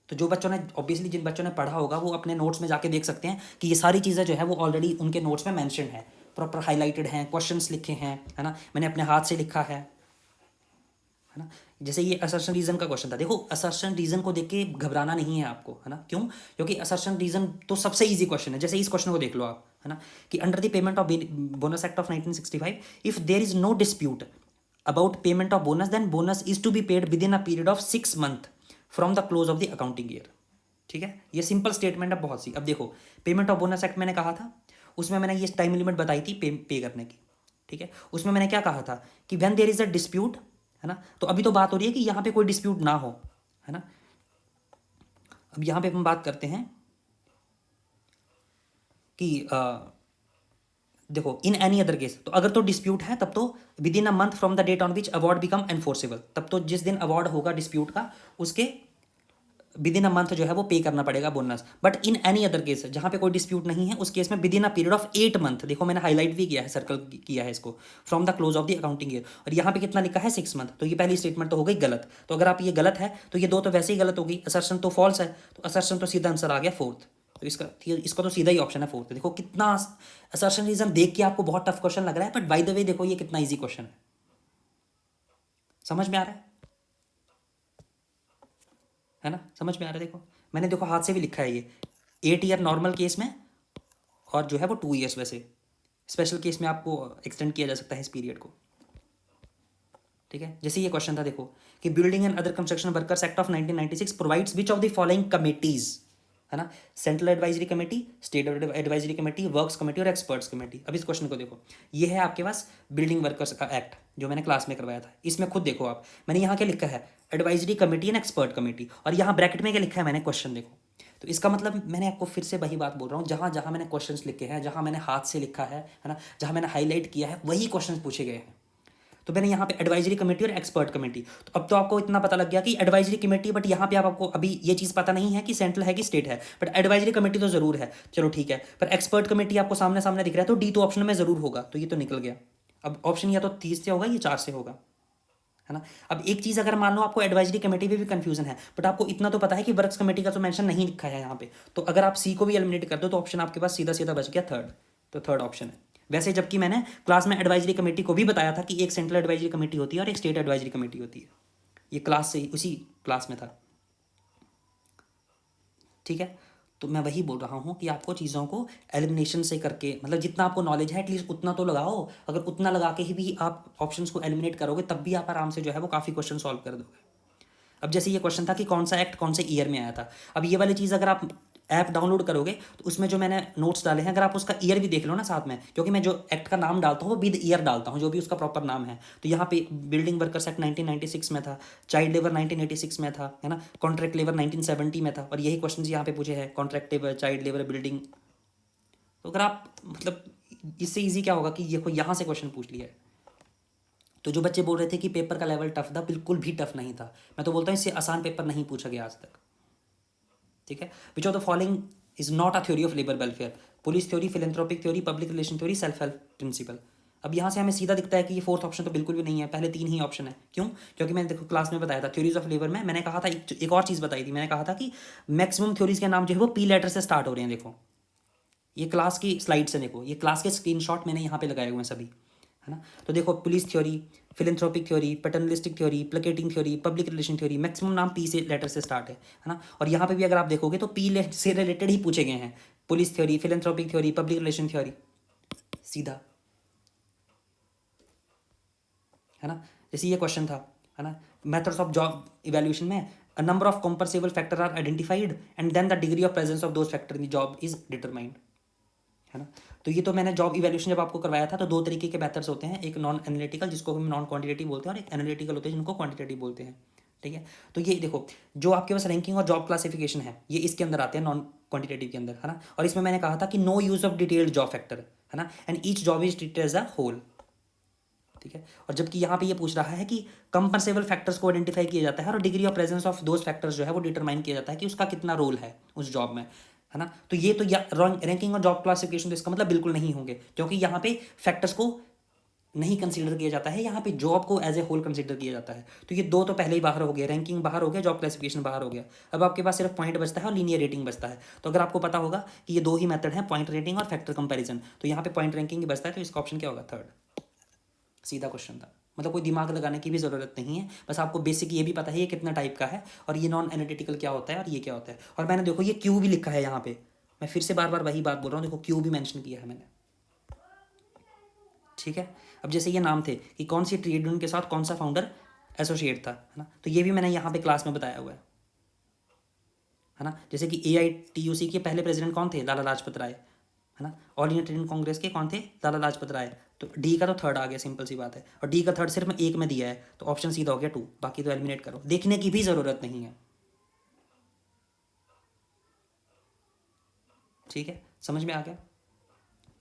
तो जो बच्चों ने ऑब्वियसली जिन बच्चों ने पढ़ा होगा वो अपने नोट्स में जाके देख सकते हैं कि ये सारी चीज़ें जो है वो ऑलरेडी उनके नोट्स में मैंशन है, प्रॉपर हाईलाइटेड हैं, क्वेश्चंस लिखे हैं, है ना। मैंने अपने हाथ से लिखा है ना। जैसे ये असर्शन रीजन का क्वेश्चन था, देखो असर्शन रीजन को देख के घबराना नहीं है आपको, है ना। क्यों? क्योंकि असर्शन रीजन तो सबसे इजी क्वेश्चन है। जैसे इस क्वेश्चन को देख लो आप, है ना, कि under the payment of bonus act of 1965 if there is no dispute about payment of bonus then bonus is to be paid within a period of 6 month from the close of the accounting year. ठीक है, ये simple statement है बहुत सी। अब देखो payment of bonus act मैंने कहा था, उसमें मैंने ये टाइम लिमिट बताई थी पे करने की, ठीक है। उसमें मैंने क्या कहा था कि when there is a dispute, है ना। तो अभी तो बात हो रही है कि यहाँ पे कोई डिस्प्यूट ना हो, है ना। अब यहाँ पे हम बात करते हैं कि देखो इन एनी अदर केस, तो अगर तो डिस्प्यूट है तब तो within a month from the date on which award become enforceable, तब तो जिस दिन अवार्ड होगा डिस्प्यूट का उसके विद इन अ मंथ जो है वो पे करना पड़ेगा bonus. But in any other case जहाँ पे कोई डिस्प्यूट नहीं है उस केस में with in a period of 8 month, देखो मैंने हाईलाइट भी किया है, सर्कल किया है इसको, from the close of the accounting year. और यहाँ पे कितना लिखा है 6 मंथ, तो ये पहली स्टेटमेंट तो हो गई गलत। तो अगर आप ये गलत है तो ये दो तो वैसे ही गलत होगी, असर्शन तो फॉल्स है, तो असर्शन तो सीधा आंसर आ गया फोर्थ। तो इसका तो सीधा ही ऑप्शन है फोर्थ। देखो कितना असर्शन रीजन देख के आपको बहुत टफ क्वेश्चन लग रहा है, बट बाय द वे देखो ये कितना ईजी क्वेश्चन है, समझ में आ रहा है ना, समझ में आ रहा है। देखो मैंने देखो हाथ से भी लिखा है ये 8 ईयर नॉर्मल केस में और जो है वो 2 ईयर्स वैसे स्पेशल केस में आपको एक्सटेंड किया जा सकता है इस पीरियड को। ठीक है, जैसे ये क्वेश्चन था देखो कि building and other construction workers act of 1996 provides which of the following committees, है ना, central advisory committee, state advisory committee, works committee और एक्सपर्ट्स कमेटी। अब इस क्वेश्चन को देखो, ये है आपके पास बिल्डिंग वर्कर्स का एक्ट जो मैंने क्लास में करवाया था। इसमें खुद देखो आप, मैंने यहाँ क्या लिखा है, advisory committee and expert committee, और यहाँ ब्रैकेट में क्या लिखा है मैंने, क्वेश्चन देखो। तो इसका मतलब मैंने आपको फिर से वही बात बोल रहा हूँ, जहाँ जहाँ मैंने क्वेश्चंस लिखे हैं, जहाँ मैंने हाथ से लिखा है ना, जहाँ मैंने हाईलाइट किया है, वही क्वेश्चंस पूछे गए हैं। तो मैंने यहाँ पे एडवाइजरी कमेटी और एक्सपर्ट कमेटी, तो अब तो आपको इतना पता लग गया कि एडवाइजरी कमेटी, बट यहाँ पे आपको अभी ये चीज़ पता नहीं है कि सेंट्रल है कि स्टेट है, बट एडवाइजरी कमेटी तो जरूर है, चलो ठीक है। पर एक्सपर्ट कमेटी आपको सामने सामने दिख रहा है, तो डी तो ऑप्शन में जरूर होगा, तो ये तो निकल गया। अब ऑप्शन या तो 30 से होगा या 4 से होगा, है ना। अब एक चीज़ अगर मान लो आपको एडवाइजरी कमेटी में भी कंफ्यूजन है, बट आपको इतना तो पता है कि वर्क्स कमेटी का तो मेंशन नहीं लिखा है यहाँ पे, तो अगर आप सी को भी एलिमिनेट कर दो तो ऑप्शन आपके पास सीधा सीधा बच गया थर्ड, तो थर्ड ऑप्शन है। वैसे जबकि मैंने क्लास में एडवाइजरी कमेटी को भी बताया था कि एक सेंट्रल एडवाइजरी कमेटी होती है और एक स्टेट एडवाइजरी कमेटी होती है, ये क्लास से उसी क्लास में था, ठीक है। तो मैं वही बोल रहा हूँ कि आपको चीज़ों को एलिमिनेशन से करके, मतलब जितना आपको नॉलेज है एटलीस्ट उतना तो लगाओ, अगर उतना लगा के ही भी आप ऑप्शंस को एलिमिनेट करोगे तब भी आप आराम से जो है वो काफ़ी क्वेश्चन सॉल्व कर दोगे। अब जैसे ये क्वेश्चन था कि कौन सा एक्ट कौन से ईयर में आया था, अब ये वाली चीज़ अगर आप ऐप डाउनलोड करोगे तो उसमें जो मैंने नोट्स डाले हैं अगर आप उसका ईयर भी देख लो ना साथ में, क्योंकि मैं जो एक्ट का नाम डालता हूँ वो विद ईयर डालता हूँ, जो भी उसका प्रॉपर नाम है। तो यहाँ पे बिल्डिंग वर्कर्स एक्ट 1996 में था, चाइल्ड लेबर 1986 में था, है ना, कॉन्ट्रैक्ट लेबर 1970 में था, और यही क्वेश्चन यहाँ पे पूछे हैं, contract labour, child labour, building. तो अगर आप मतलब इससे ईजी क्या होगा कि ये कोई यहाँ से क्वेश्चन पूछ लिया है। तो जो बच्चे बोल रहे थे कि पेपर का लेवल टफ था, बिल्कुल भी टफ नहीं था, मैं तो बोलता हूँ इससे आसान पेपर नहीं पूछा गया आज तक, ठीक है। Which of the following is not a theory of labour welfare, police theory, philanthropic theory, public relation theory, self help principle. अब यहाँ से हमें सीधा दिखता है कि ये फोर्थ ऑप्शन तो बिल्कुल भी नहीं है, पहले तीन ही ऑप्शन है। क्यों? क्योंकि मैंने देखो क्लास में बताया था थ्योरीज ऑफ लेबर में, मैंने कहा था एक और चीज़ बताई थी, मैंने कहा था कि मैक्सिमम थ्योरीज के नाम जो है वो पी लेटर से स्टार्ट हो रहे हैं। देखो ये क्लास की स्लाइड से, देखो ये क्लास के स्क्रीनशॉट मैंने यहाँ पे लगाए हुए हैं सभी, है ना। तो देखो police theory, philanthropic theory, paternalistic theory, placating theory, public relation theory, maximum नाम पी से लेटर से स्टार्ट है ना। और यहाँ पे भी अगर आप देखोगे तो पी से रिलेटेड ही पूछे गए हैं, police theory, philanthropic theory, public relation theory, सीधा, है ना। जैसे ये क्वेश्चन था, है ना, मेथड्स ऑफ जॉब इवैल्यूएशन में a number of compensable factor are identified and then the degree of presence of those factor in job is determined, है ना। तो ये तो मैंने जॉब इवैल्यूएशन जब आपको करवाया था, तो दो तरीके के मेथड्स होते हैं, एक नॉन एनालिटिकल जिसको हम नॉन क्वांटिटेटिव बोलते हैं, और एक एनालिटिकल होते हैं जिनको क्वांटिटेटिव बोलते हैं, ठीक है। तो ये देखो जो आपके पास रैंकिंग और जॉब क्लासिफिकेशन है ये इसके अंदर आते हैं, नॉन क्वांटिटेटिव के अंदर, है ना। और इसमें मैंने कहा था कि no use of detailed job factor, है ना, and each job is treated as a whole, ठीक है। और जबकि यहाँ पे ये पूछ रहा है कि कंपनसेबल फैक्टर्स को आइडेंटिफाई किया जाता है और degree of presence of those factors जो है वो डिटरमाइन किया जाता है कि उसका कितना रोल है उस जॉब में, है ना। तो ये तो रैंकिंग और जॉब क्लासिफिकेशन तो इसका मतलब बिल्कुल नहीं होंगे, क्योंकि यहाँ पे फैक्टर्स को नहीं कंसीडर किया जाता है, यहाँ पे जॉब को एज ए होल कंसीडर किया जाता है। तो ये दो तो पहले ही बाहर हो गया, रैंकिंग बाहर हो गया, जॉब क्लासिफिकेशन बाहर हो गया। अब आपके पास सिर्फ पॉइंट बचता है और लीनियर रेटिंग बचता है। तो अगर आपको पता होगा कि ये दो ही मेथड हैं, पॉइंट रेटिंग और फैक्टर कंपैरिजन, तो यहाँ पे पॉइंट रैंकिंग ही बचता है, तो इसका ऑप्शन क्या होगा? थर्ड। सीधा क्वेश्चन था, मतलब कोई दिमाग लगाने की भी ज़रूरत नहीं है, बस आपको बेसिक ये भी पता है ये कितना टाइप का है और ये नॉन एनालिटिकल क्या होता है और ये क्या होता है। और मैंने देखो ये क्यू भी लिखा है यहाँ पे, मैं फिर से बार बार वही बात बोल रहा हूँ, देखो क्यू भी मेंशन किया है मैंने, ठीक है। अब जैसे ये नाम थे कि कौन सी ट्रेड यूनियन के साथ कौन सा फाउंडर एसोसिएट था, है ना, तो ये भी मैंने यहाँ पे क्लास में बताया हुआ है ना। जैसे कि AITUC के पहले प्रेसिडेंट कौन थे? लाला लाजपत राय, है ना। ऑल इंडिया ट्रेड कांग्रेस के कौन थे? लाला लाजपत राय। तो डी का तो थर्ड आ गया, सिंपल सी बात है, और डी का थर्ड सिर्फ मैं एक में दिया है, तो ऑप्शन सीधा हो गया 2, बाकी तो एलिमिनेट करो, देखने की भी ज़रूरत नहीं है, ठीक है। समझ में आ गया?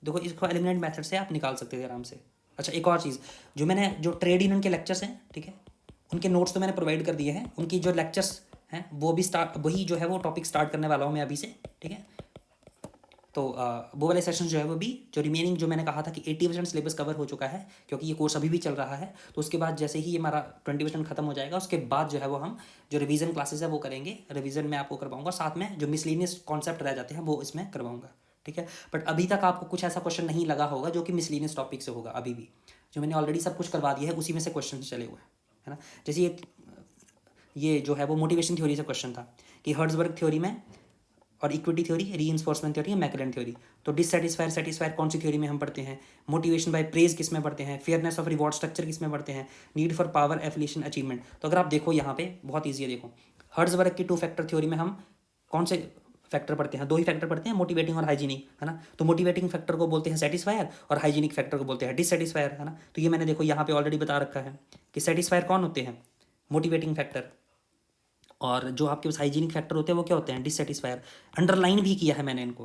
देखो इसको एलिमिनेट मेथड से आप निकाल सकते थे आराम से। अच्छा एक और चीज़, जो मैंने जो ट्रेड यूनियन के लेक्चर्स हैं, ठीक है, उनके नोट्स तो मैंने प्रोवाइड कर दिए हैं, उनकी जो लेक्चर्स हैं वो भी स्टार्ट, वही जो है वो टॉपिक स्टार्ट करने वाला हूँ मैं अभी से, ठीक है। तो वो वाले सेशन जो है वो भी, जो रिमेनिंग जो मैंने कहा था कि 80% सिलेबस कवर हो चुका है, क्योंकि ये कोर्स अभी भी चल रहा है, तो उसके बाद जैसे ही ये हमारा 20% खत्म हो जाएगा उसके बाद जो है वो हम जो रिवीजन क्लासेस है वो करेंगे, रिवीजन में आपको करवाऊंगा, साथ में जो मिसलिनियस कॉन्सेप्ट रह जाते हैं वो इसमें करवाऊंगा, ठीक है। बट अभी तक आपको कुछ ऐसा क्वेश्चन नहीं लगा होगा जो कि मिसलिनियस टॉपिक से होगा, अभी भी जो मैंने ऑलरेडी सब कुछ करवा दिया है उसी में से क्वेश्चन चले हुए हैं, है ना। जैसे ये जो है वो मोटिवेशन थ्योरी से क्वेश्चन था कि हर्ट्जबर्ग थ्योरी में और equity theory, reinforcement theory, McClelland theory, तो डिससेटिस्फायर सेटिस्फायर कौन सी थ्योरी में हम पढ़ते हैं, मोटिवेशन बाय प्रेज किस में पढ़ते हैं, फेयरनेस ऑफ रिवॉर्ड स्ट्रक्चर किस में पढ़ते हैं, need for power affiliation achievement. तो अगर आप देखो यहाँ पे बहुत ईजी है, देखो हर्ट्जबर्ग की 2 फैक्टर थ्योरी में हम कौन से फैक्टर पढ़ते हैं? 2 ही फैक्टर पढ़ते हैं, मोटिवेटिंग और हाइजीनिक, है ना। तो मोटिवेटिंग फैक्टर को बोलते हैं सेटिस्फायर और हाइजीनिक फैक्टर को बोलते हैं डिससेटिस्फायर, है ना। तो ये मैंने देखो यहाँ पे ऑलरेडी बता रखा है कि सेटिस्फायर कौन होते हैं? मोटिवेटिंग फैक्टर, और जो आपके पास हाइजीनिक फैक्टर होते हैं वो क्या होते हैं? डिससेटिस्फायर। अंडरलाइन भी किया है मैंने इनको,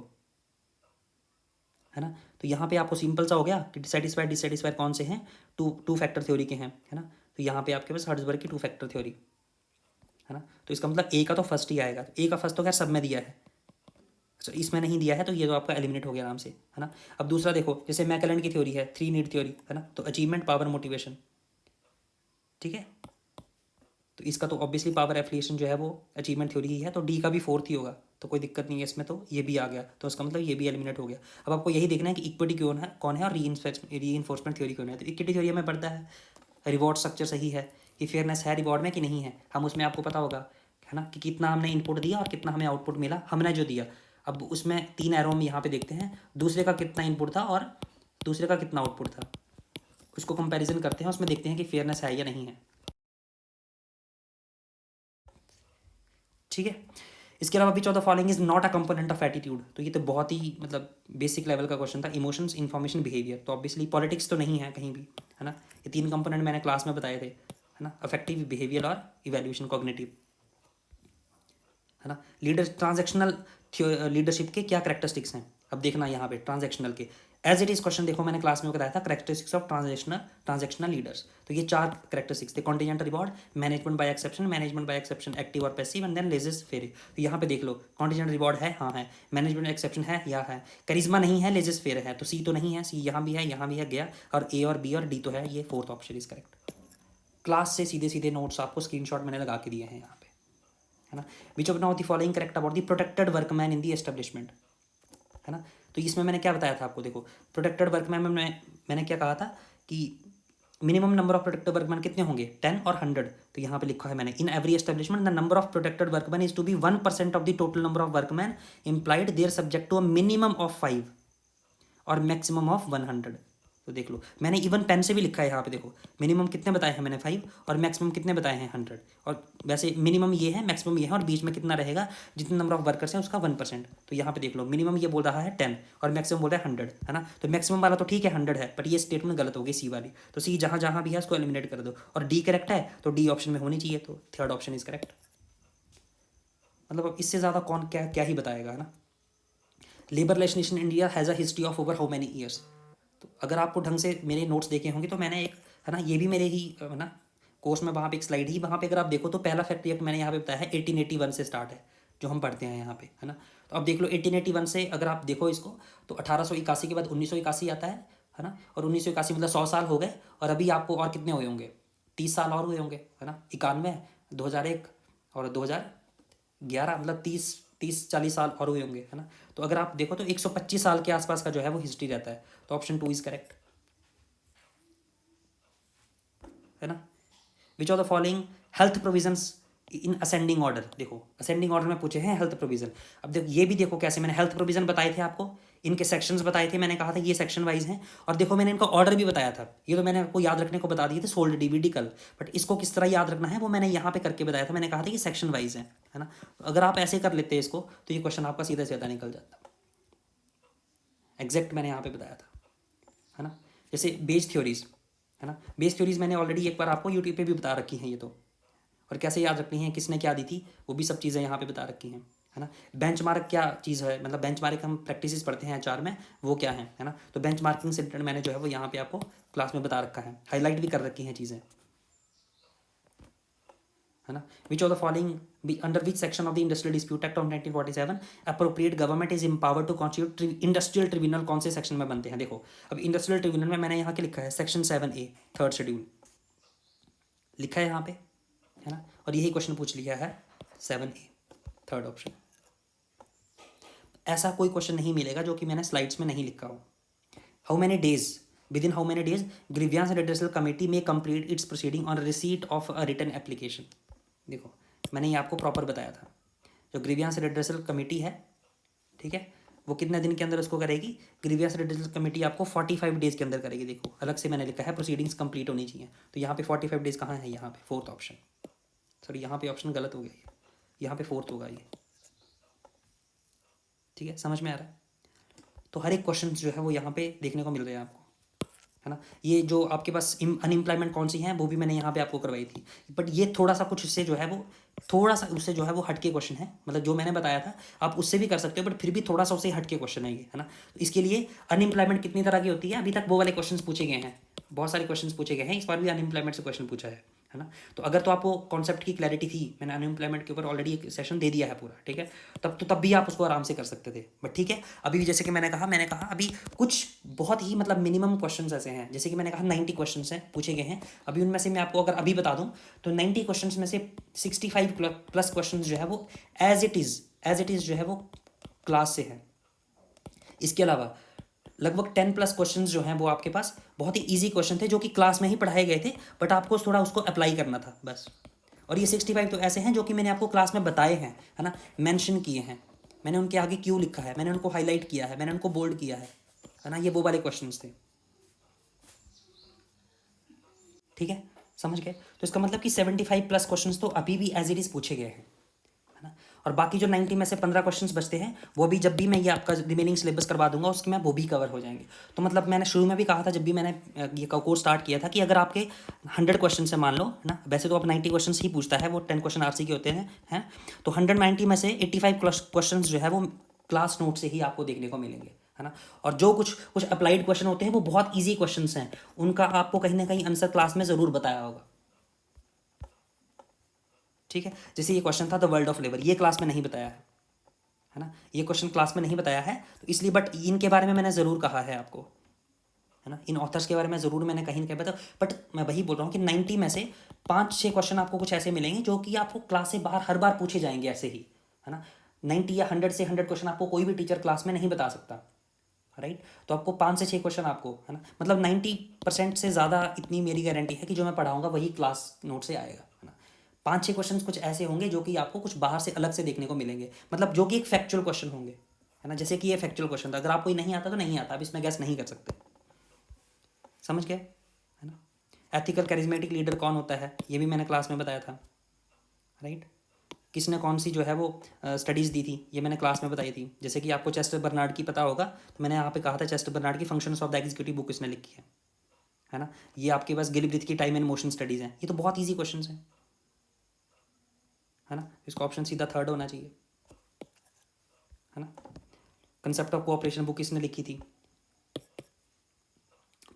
है ना। तो यहाँ पे आपको सिंपल सा हो गया कि डिससेटिस्फाइड डिससेटिस्फाइड कौन से हैं, टू फैक्टर थ्योरी के हैं, है ना। तो यहाँ पे आपके पास हर्ट्जबर्ग की टू फैक्टर थ्योरी, है ना। तो इसका मतलब ए का तो फर्स्ट ही आएगा, ए का फर्स्ट तो खैर सब में दिया है, तो इसमें नहीं दिया है, तो ये तो आपका एलिमिनेट हो गया आराम से, है ना। अब दूसरा देखो, जैसे मैकलेलन की थ्योरी है, थ्री नीड थ्योरी, है ना, तो अचीवमेंट, पावर, मोटिवेशन, ठीक है। तो इसका तो ऑब्वियसली पावर एफिलिएशन जो है वो अचीवमेंट थ्योरी ही है, तो डी का भी फोर्थ ही होगा, तो कोई दिक्कत नहीं है इसमें, तो ये भी आ गया, तो इसका मतलब ये भी एलिमिनेट हो गया। अब आपको यही देखना है कि इक्विटी कौन है और री इन्फोर्समेंट थ्योरी कौन है। तो इक्विटी थ्योरी हमें पड़ता है रिवॉर्ड स्ट्रक्चर सही है, कि फेयरनेस है रिवॉर्ड में कि नहीं है, हम उसमें आपको पता होगा, है ना, कि कितना हमने इनपुट दिया और कितना हमें आउटपुट मिला, हमने जो दिया। अब उसमें 3 एरो हम यहाँ पे देखते हैं, दूसरे का कितना इनपुट था और दूसरे का कितना आउटपुट था, उसको कंपैरिजन करते हैं, उसमें देखते हैं कि फेयरनेस है या नहीं है, ठीक है। इसके अलावा विच of the following is not a component of attitude, तो ये तो बहुत ही मतलब बेसिक लेवल का क्वेश्चन था। इमोशंस, इन्फॉर्मेशन, बिहेवियर, तो ऑब्वियसली पॉलिटिक्स तो नहीं है कहीं भी, है ना। ये 3 कंपोनेंट मैंने क्लास में बताए थे, है ना, अफेक्टिव, बिहेवियर और इवैल्यूएशन, कॉग्निटिव, है ना। लीडर ट्रांजैक्शनल लीडरशिप के क्या करेक्टरिस्टिक्स हैं, अब देखना यहाँ पे ट्रांजैक्शनल के एज इट इज क्वेश्चन देखो, मैंने क्लास में बताया था करेक्टरिस्टिक्स ऑफ ट्रांजैक्शनल लीडर्स, तो ये 4 करेक्टरिस्टिक्स थे, contingent reward, management by exception, active और passive, and then laissez faire. तो यहाँ पे देख लो, कॉन्टिजेंट रिवॉर्ड है, हाँ है, मैनेजमेंट एक्सेप्शन है, या है, करिश्मा नहीं है, लेजेस फेयर है, तो सी तो नहीं है, सी यहाँ भी है, यहाँ भी है, गया, और ए और बी और डी तो है, ये fourth option is correct. Class से सीधे सीधे नोट्स आपको स्क्रीनशॉट मैंने लगा के दिए हैं यहाँ पे, है ना। Which of now the following correct about the protected workman in the establishment, है ना। तो इसमें मैंने क्या बताया था आपको, देखो प्रोटेक्टेड वर्कमैन में मैंने क्या कहा था कि minimum number of protected workman कितने होंगे, 10 और 100। तो यहाँ पे लिखा है मैंने, in every establishment the number of protected workman is to be 1% of the total number of workman employed there subject to a minimum of 5 और मैक्सिमम ऑफ 100। तो देख लो, मैंने इवन पेन से भी लिखा है यहाँ पे, देखो मिनिमम कितने बताए हैं मैंने 5 और मैक्सिमम कितने बताए हैं 100, और वैसे मिनिमम ये है, मैक्सिमम ये है, और बीच में कितना रहेगा, जितने नंबर ऑफ वर्कर्स हैं उसका 1%। तो यहाँ पे देख लो, मिनिमम ये बोल रहा है 10 और मैक्सिमम बोल रहा है 100, है ना। तो मैक्सिमम वाला तो ठीक है 100 है, बट ये स्टेटमेंट गलत होगी सी वाली, तो सी जहाँ जहाँ भी है उसको एलिमिनेट कर दो, और डी करेक्ट है तो डी ऑप्शन में होनी चाहिए, तो थर्ड ऑप्शन इज करेक्ट। मतलब अब इससे ज़्यादा कौन क्या क्या ही बताएगा, है ना। Labour legislation in India has a history of over how many years. तो अगर आपको ढंग से मेरे नोट्स देखे होंगे तो मैंने एक, है ना, ये भी मेरे ही, है ना, कोर्स में वहाँ पे एक स्लाइड ही, वहाँ पे अगर आप देखो तो पहला फैक्ट्री एक्ट मैंने यहाँ पे बताया है 1881 से स्टार्ट है, जो हम पढ़ते हैं यहाँ पे, है ना। तो अब देख लो 1881 से अगर आप देखो इसको, तो 1881 के बाद 1981 आता है ना, और 1981 मतलब 100 साल हो गए, और अभी आपको और कितने हुए होंगे, 30 साल और हुए होंगे, है ना, 91, 2001 और 2011, मतलब 30-40 साल और हुए होंगे, है ना। तो अगर आप देखो तो 125 साल के आसपास का जो है वो हिस्ट्री रहता है, तो ऑप्शन 2 इज करेक्ट, है ना। Which of the following health provisions in ascending order, देखो असेंडिंग ऑर्डर में पूछे हैं हेल्थ प्रोविजन। अब देखो ये भी देखो कैसे, मैंने हेल्थ प्रोविजन बताए थे आपको, इनके सेक्शंस बताए थे, मैंने कहा था ये सेक्शन वाइज हैं, और देखो मैंने इनका ऑर्डर भी बताया था, ये तो मैंने आपको याद रखने को बता दिए थे सोल्ड डीबीडी कल, बट इसको किस तरह याद रखना है वो मैंने यहाँ पे करके बताया था, मैंने कहा था कि सेक्शन वाइज है ना। तो अगर आप ऐसे कर लेते इसको तो ये क्वेश्चन आपका सीधा सीधा निकल जाता, एग्जैक्ट मैंने यहाँ पे बताया था, है ना। जैसे बेस थ्योरीज, है ना, बेस थ्योरीज मैंने ऑलरेडी एक बार आपको यूट्यूब पे भी बता रखी हैं ये तो, और कैसे याद रखनी है, किसने क्या दी थी, वो भी सब चीज़ें यहाँ पे बता रखी हैं, है ना। बेंचमार्क क्या चीज़ है, मतलब बेंचमार्क हम प्रैक्टिसेस पढ़ते हैं एचआर में, वो क्या है ना। तो बेंचमार्किंग से रिलेटेड मैंने जो है वो यहाँ पे आपको क्लास में बता रखा है, हाईलाइट भी कर रखी हैं चीज़ें, है ना। Which of the following under which section of the industrial dispute act of 1947 appropriate government is empowered to constitute industrial tribunal, कौन से सेक्शन में बनते हैं, देखो अब इंडस्ट्रियल ट्रिब्यूनल में मैंने यहाँ के लिखा है सेक्शन 7A थर्ड शेड्यूल लिखा है यहाँ पे, है ना, और यही क्वेश्चन पूछ लिया है 7A थर्ड ऑप्शन। ऐसा कोई क्वेश्चन नहीं मिलेगा जो कि मैंने स्लाइड्स में नहीं लिखा हो। How many days, within how many days grievance redressal committee में complete its proceeding on receipt of a written application. देखो मैंने ये आपको प्रॉपर बताया था, जो ग्रीवियंस रिड्रेसल कमेटी है, ठीक है, वो कितने दिन के अंदर उसको करेगी, ग्रीवियंस रिड्रेसल कमेटी आपको 45 डेज के अंदर करेगी। देखो अलग से मैंने लिखा है प्रोसीडिंग्स कंप्लीट होनी चाहिए, तो यहाँ पे 45 डेज कहाँ है, यहाँ पे फोर्थ ऑप्शन, सॉरी यहाँ पे ऑप्शन गलत हो गया, यहाँ पे फोर्थ होगा ये, ठीक है, समझ में आ रहा है। तो हर एक क्वेश्चन जो है वो यहाँ पे देखने को मिल रहे हैं आपको, है ना। ये जो आपके पास अनएम्प्लॉयमेंट कौन सी हैं वो भी मैंने यहाँ पे आपको करवाई थी, बट ये थोड़ा सा कुछ उससे जो है वो थोड़ा सा उससे जो है वो हटके क्वेश्चन है, मतलब जो मैंने बताया था आप उससे भी कर सकते हो, बट फिर भी थोड़ा सा उससे हटके क्वेश्चन है ये, है ना। तो इसके लिए अनएम्प्लॉयमेंट कितनी तरह की होती है, अभी तक वो वाले क्वेश्चन पूछे गए हैं, बहुत सारे क्वेश्चन पूछे गए हैं, इस बार भी अनएम्प्लॉयमेंट से क्वेश्चन पूछा है ना। तो अगर तो आपको कॉन्सेप्ट की क्लैरिटी थी, मैंने अनएम्प्लॉयमेंट के ऊपर ऑलरेडी एक सेशन दे दिया है पूरा, ठीक है, तब भी आप उसको आराम से कर सकते थे, बट ठीक है। अभी जैसे कि मैंने कहा अभी कुछ बहुत ही मतलब मिनिमम क्वेश्चन ऐसे हैं, जैसे कि मैंने कहा 90 क्वेश्चन हैं पूछे गए हैं, अभी उनमें से मैं आपको अगर अभी बता दूं तो 90 क्वेश्चन में से 65 प्लस क्वेश्चन जो है वो एज इट इज़ जो है वो क्लास से है। इसके अलावा लगभग 10 प्लस क्वेश्चन जो हैं वो आपके पास बहुत ही ईजी क्वेश्चन थे, जो कि क्लास में ही पढ़ाए गए थे, बट आपको थोड़ा उसको अप्लाई करना था बस। और ये 65 तो ऐसे हैं जो कि मैंने आपको क्लास में बताए हैं, है ना, मेंशन किए हैं, मैंने उनके आगे क्यों लिखा है, मैंने उनको हाईलाइट किया है, मैंने उनको बोल्ड किया है ना, ये वो वाले क्वेश्चन थे, ठीक है, समझ गए। तो इसका मतलब कि 75 प्लस क्वेश्चन तो अभी भी एज इट इज़ पूछे गए हैं, है ना। और बाकी जो 90 में से 15 क्वेश्चंस बचते हैं वो भी जब भी मैं ये आपका रिमेनिंग सिलेबस करवा दूंगा उसके में वो भी कवर हो जाएंगे। तो मतलब मैंने शुरू में भी कहा था जब भी मैंने ये कोर्स स्टार्ट किया था कि अगर आपके 100 क्वेश्चन से मान लो, है ना, वैसे तो आप 90 क्वेश्चन ही पूछता है, वो 10 क्वेश्चन आरसी के होते हैं, तो 190 में से 85 क्वेश्चन जो है वो क्लास नोट से ही आपको देखने को मिलेंगे, है ना। और जो कुछ कुछ अप्लाइड क्वेश्चन होते हैं वो बहुत ईजी क्वेश्चन हैं, उनका आपको कहीं ना कहीं आंसर क्लास में ज़रूर बताया होगा, ठीक है। जैसे ये क्वेश्चन था द वर्ल्ड ऑफ लेबर, ये क्लास में नहीं बताया है ना, ये क्वेश्चन क्लास में नहीं बताया है, तो इसलिए, बट इनके बारे में मैंने ज़रूर कहा है आपको, है ना, इन ऑथर्स के बारे में ज़रूर मैंने कहीं ना कहीं बताया, बट मैं वही बोल रहा हूँ कि 90 में से 5-6 क्वेश्चन आपको कुछ ऐसे मिलेंगे जो कि आपको क्लास से बाहर हर बार पूछे जाएंगे ऐसे ही, है ना। 90 या 100 से 100 क्वेश्चन आपको कोई भी टीचर क्लास में नहीं बता सकता, राइट। तो आपको 5 से 6 क्वेश्चन आपको, है ना, मतलब 90% से ज़्यादा इतनी मेरी गारंटी है कि जो मैं पढ़ाऊँगा वही क्लास नोट से आएगा, है ना। 5-6 क्वेश्चन कुछ ऐसे होंगे जो कि आपको कुछ बाहर से अलग से देखने को मिलेंगे, मतलब जो कि एक फैक्चुअल क्वेश्चन होंगे, है ना, जैसे कि ये फैक्चुअल क्वेश्चन था, अगर आपको नहीं आता तो नहीं आता, अब इसमें गैस नहीं कर सकते, समझ गए, है ना। एथिकल कैरिज्मेटिक लीडर कौन होता है ये भी मैंने क्लास में बताया था, राइट। किसने कौन सी जो है वो स्टडीज़ दी थी ये मैंने क्लास में बताई थी, जैसे कि आपको चेस्टर बर्नार्ड की पता होगा, तो मैंने यहाँ पे कहा था चेस्टर बर्नार्ड की functions of the executive book किसने लिखी है ना। ये आपके पास गिलब्रिथ की टाइम एंड मोशन स्टडीज़ हैं, ये तो बहुत ईजी क्वेश्चन हैं, है ना। इसका ऑप्शन सीधा थर्ड होना चाहिए, है ना। कंसेप्ट ऑफ कोऑपरेशन बुक किसने लिखी थी,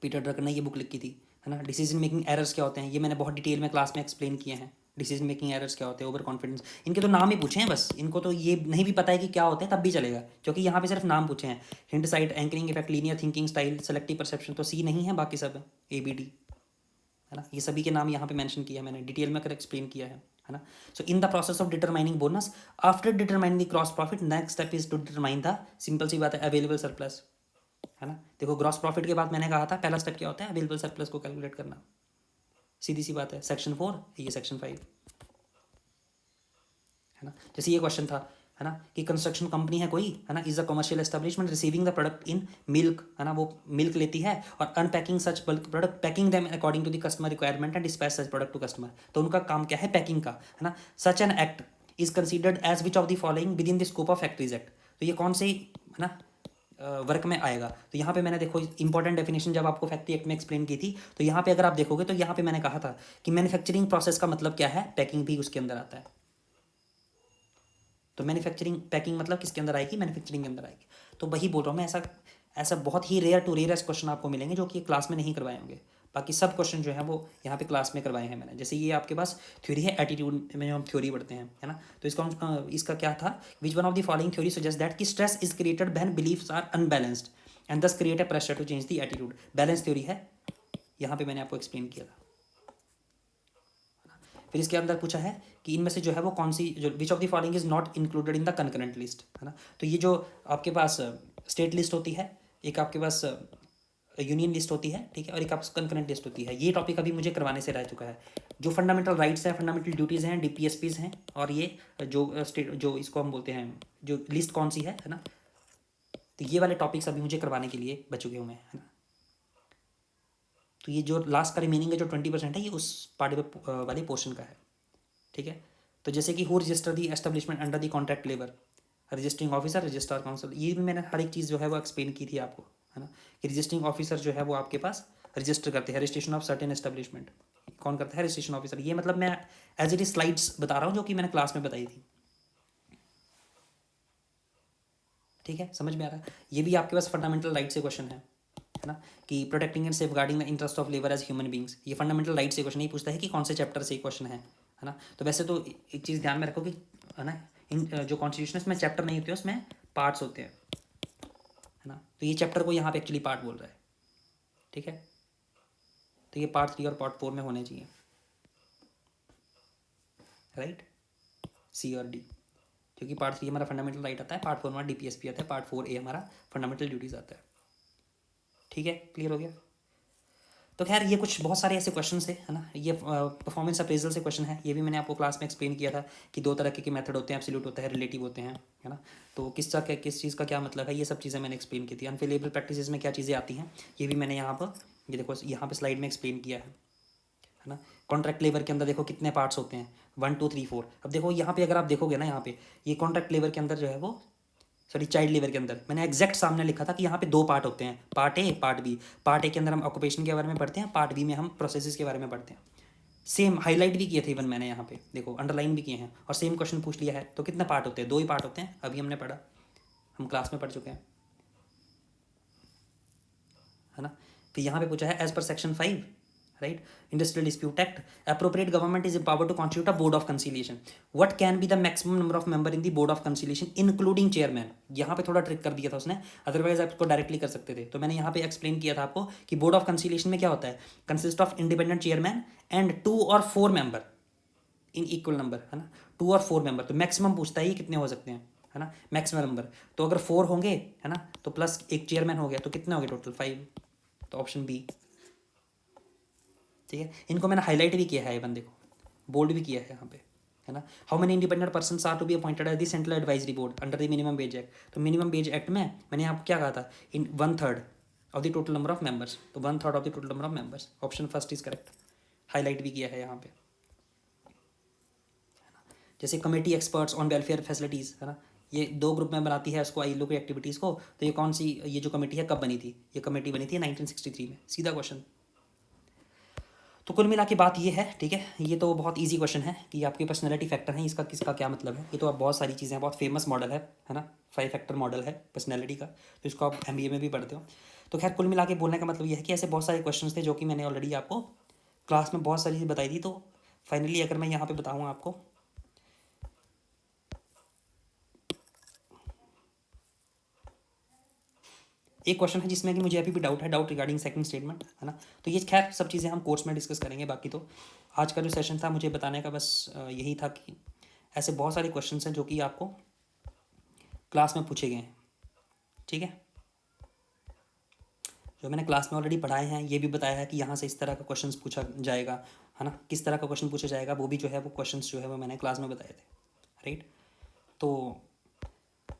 पीटर ड्रकर ने ये बुक लिखी थी, है ना। डिसीजन मेकिंग एरर्स क्या होते हैं ये मैंने बहुत डिटेल में क्लास में एक्सप्लेन किए हैं, डिसीजन मेकिंग एरर्स क्या होते हैं, ओवर कॉन्फिडेंस, इनके तो नाम ही पूछे हैं बस, इनको तो ये नहीं भी पता है कि क्या होते हैं तब भी चलेगा, क्योंकि यहाँ पे सिर्फ नाम पूछे हैं। Hint site, anchoring effect, linear thinking style, selective perception तो सी नहीं है, बाकी सब है ABD, है ना। ये सभी के नाम यहाँ पे मेंशन किया है मैंने, डिटेल में कर एक्सप्लेन किया है ना। So in the process of determining bonus after determining the gross profit, next step is to determine the, simple सी बात है, अवेलेबल सरप्लस, है ना। देखो ग्रॉस प्रॉफिट के बाद मैंने कहा था पहला स्टेप क्या होता है, अवेलेबल सरप्लस को कैलकुलेट करना, सीधी सी बात है, सेक्शन 4 ये सेक्शन 5, है ना। जैसे ये क्वेश्चन था, है ना, कि कंस्ट्रक्शन कंपनी है कोई, है ना, is a commercial establishment receiving the product in milk, है ना, वो मिल्क लेती है और unpacking such bulk product, packing them according to the customer requirement and dispatch such product to customer, तो उनका काम क्या है, पैकिंग का, है ना। Such an act is considered as which of the following within the scope of factories act, तो ये कौन से, है ना, वर्क में आएगा। तो यहाँ पे मैंने देखो इंपॉर्टेंट डेफिनेशन जब आपको फैक्ट्री एक्ट में एक्सप्लेन की थी, तो यहाँ पे अगर आप देखोगे तो यहाँ पे मैंने कहा था कि मैन्युफैक्चरिंग प्रोसेस का मतलब क्या है, पैकिंग भी उसके अंदर आता है। तो मैन्युफैक्चरिंग पैकिंग मतलब किसके अंदर आएगी, मैन्युफैक्चरिंग के अंदर आएगी। तो वही बोल रहा हूँ मैं, ऐसा ऐसा बहुत ही रेयर टू रेयरेस्ट क्वेश्चन आपको मिलेंगे जो कि क्लास में नहीं करवाए होंगे, बाकी सब क्वेश्चन जो है वो यहाँ पे क्लास में करवाए हैं मैंने। जैसे ये आपके पास थ्योरी है, एटीट्यूड में जो हम थ्योरी पढ़ते हैं, है ना, तो इसका क्या था, which one of the following theory suggest that कि stress is created when beliefs are unbalanced and thus create a pressure to change the attitude, balance theory है, यहाँ पे मैंने आपको एक्सप्लेन किया था। फिर इसके अंदर पूछा है कि इनमें से जो है वो कौन सी, जो विच of the following is not included in the concurrent list, है ना। तो ये जो आपके पास स्टेट लिस्ट होती है, एक आपके पास यूनियन लिस्ट होती है, ठीक है, और एक आपके कंकरेंट लिस्ट होती है, ये टॉपिक अभी मुझे करवाने से रह चुका है। जो फंडामेंटल राइट्स हैं, फंडामेंटल ड्यूटीज़ हैं, DPSPs हैं, और ये जो स्टेट, जो इसको हम बोलते हैं, जो लिस्ट कौन सी है ना, तो ये वाले टॉपिक्स अभी मुझे करवाने के लिए बच चुके हुए हैं, है ना। तो ये जो लास्ट का रिमेनिंग है जो 20% है, ये उस पार्ट वाले पोर्शन का है, ठीक है। तो जैसे कि who register the establishment under the contract labour, registering officer, registrar council, ये भी मैंने हर एक चीज़ जो है वो एक्सप्लेन की थी आपको, है ना, कि रजिस्टरिंग ऑफिसर जो है वो आपके पास रजिस्टर करते हैं, रजिस्ट्रेशन ऑफ सर्टेन एस्टेब्लिशमेंट कौन करता है? Registration officer. ये मतलब मैं एज इट इज स्लाइड्स बता रहा हूँ जो कि मैंने क्लास में बताई थी। ठीक है, समझ में आ रहा है? ये भी आपके पास फंडामेंटल राइट से क्वेश्चन है ना, कि protecting and safeguarding the interest of labour as human beings. ये फंडामेंटल राइट से क्वेश्चन नहीं पूछता है कि कौन से चैप्टर से क्वेश्चन है ना। तो वैसे तो एक चीज़ ध्यान में रखो कि है ना, इन जो कॉन्स्टिट्यूशन उसमें चैप्टर नहीं होते हैं, उसमें पार्ट्स होते हैं, है ना। तो ये चैप्टर को यहाँ पे एक्चुअली पार्ट बोल रहा है। ठीक है, तो ये पार्ट 3 और पार्ट 4 में होने चाहिए, राइट, सी और डी। क्योंकि पार्ट 3 हमारा फंडामेंटल राइट आता है, पार्ट 4 हमारा डीपीएसपी आता है, पार्ट 4A हमारा फंडामेंटल ड्यूटीज़ आता है। ठीक है, क्लियर हो गया? तो खैर ये कुछ बहुत सारे ऐसे क्वेश्चन थे, है ना। ये परफॉर्मेंस अप्रेजल से क्वेश्चन है, ये भी मैंने आपको क्लास में एक्सप्लेन किया था कि 2 तरह के मेथड होते हैं, एब्सोल्यूट होता है, रिलेटिव होते हैं, है ना। तो किस चीज़ का क्या मतलब है, ये सब चीज़ें मैंने एक्सप्लेन की थी। अनफेलेबल प्रैक्टिसेस में क्या चीज़ें आती हैं, ये भी मैंने यहाँ पर, ये देखो यहाँ पर स्लाइड में एक्सप्लेन किया है ना। कॉन्ट्रैक्ट लेबर के अंदर देखो कितने पार्ट्स होते हैं, 1 2 3 4। अब देखो यहाँ पे अगर आप देखोगे ना, यहाँ पे ये कॉन्ट्रैक्ट लेबर के अंदर जो है वो, सॉरी चाइल्ड लेबर के अंदर मैंने एग्जैक्ट सामने लिखा था कि यहाँ पे 2 पार्ट होते हैं, part A part B. Part A के अंदर हम ऑक्यूपेशन के बारे में पढ़ते हैं, पार्ट बी में हम प्रोसेसेस के बारे में पढ़ते हैं। सेम हाईलाइट भी किए थे इवन मैंने यहाँ पे, देखो अंडरलाइन भी किए हैं, और सेम क्वेश्चन पूछ लिया है। तो कितने पार्ट होते हैं? 2 ही पार्ट होते हैं, अभी हमने पढ़ा, हम क्लास में पढ़ चुके हैं, है ना। तो यहाँ पे पूछा है as per section 5, right, industrial dispute act, appropriate government is empowered to constitute a board of conciliation. What can be the maximum number of member in the board of conciliation including chairman. यहाँ पे थोड़ा trick कर दिया था उसने, otherwise आप इसको directly कर सकते थे। तो मैंने यहाँ पे एक्सप्लेन किया था आपको कि बोर्ड ऑफ कंसिलिएशन में क्या होता है, consist of independent chairman and 2 और 4 मेंबर इन इक्वल नंबर, है ना। 2 और 4 मेंबर, तो मैक्सिमम पूछता है ये कितने हो सकते हैं, है ना, मैक्सिमम नंबर। तो अगर 4 होंगे, है ना, तो प्लस एक चेयरमैन हो गया, तो कितने हो गए टोटल? 5। तो ऑप्शन बी। ठीक है, इनको मैंने हाईलाइट भी किया है, इवन देखो बोल्ड भी किया है यहाँ पे, है ना। How many independent person are to be appointed as the central advisory board under the minimum wage act. तो मिनिमम वेज एक्ट में मैंने आपको क्या कहा था, in 1/3 of the total number of members. तो 1/3 of the total number of members, option first is correct, highlight भी किया है यहाँ पे। जैसे committee experts on welfare facilities, है ना, ये 2 ग्रुप में बनाती है उसको, आईएलओ की एक्टिविटीज़ को। तो ये कौन सी, ये जो कमेटी है कब बनी थी? ये कमेटी बनी थी 1963 में, सीधा क्वेश्चन। तो कुल मिला के बात ये है, ठीक है, ये तो बहुत इजी क्वेश्चन है कि आपके पर्सनैलिटी फैक्टर है, इसका किसका क्या मतलब है। ये तो आप बहुत सारी चीज़ें हैं, बहुत फेमस मॉडल है ना, 5 फैक्टर मॉडल है पर्सनैलिटी का, तो इसको आप एमबीए में भी पढ़ते हो। तो खैर कुल मिला के बोलने का मतलब ये है कि ऐसे बहुत सारे क्वेश्चन थे जो कि मैंने ऑलरेडी आपको क्लास में बहुत सारी चीज़ बताई थी। तो फाइनली अगर मैं यहाँ पर बताऊँ आपको, एक क्वेश्चन है जिसमें कि मुझे अभी भी डाउट है, डाउट रिगार्डिंग सेकंड स्टेटमेंट, है ना। तो ये खैर सब चीज़ें हम कोर्स में डिस्कस करेंगे। बाकी तो आज का जो सेशन था मुझे बताने का बस यही था कि ऐसे बहुत सारे क्वेश्चन हैं जो कि आपको क्लास में पूछे गए हैं। ठीक है, जो मैंने क्लास में ऑलरेडी पढ़ाए हैं, ये भी बताया है कि यहाँ से इस तरह का क्वेश्चन पूछा जाएगा, है ना, किस तरह का क्वेश्चन पूछा जाएगा, वो भी जो है वो क्वेश्चन जो है वो मैंने क्लास में बताए थे, राइट। तो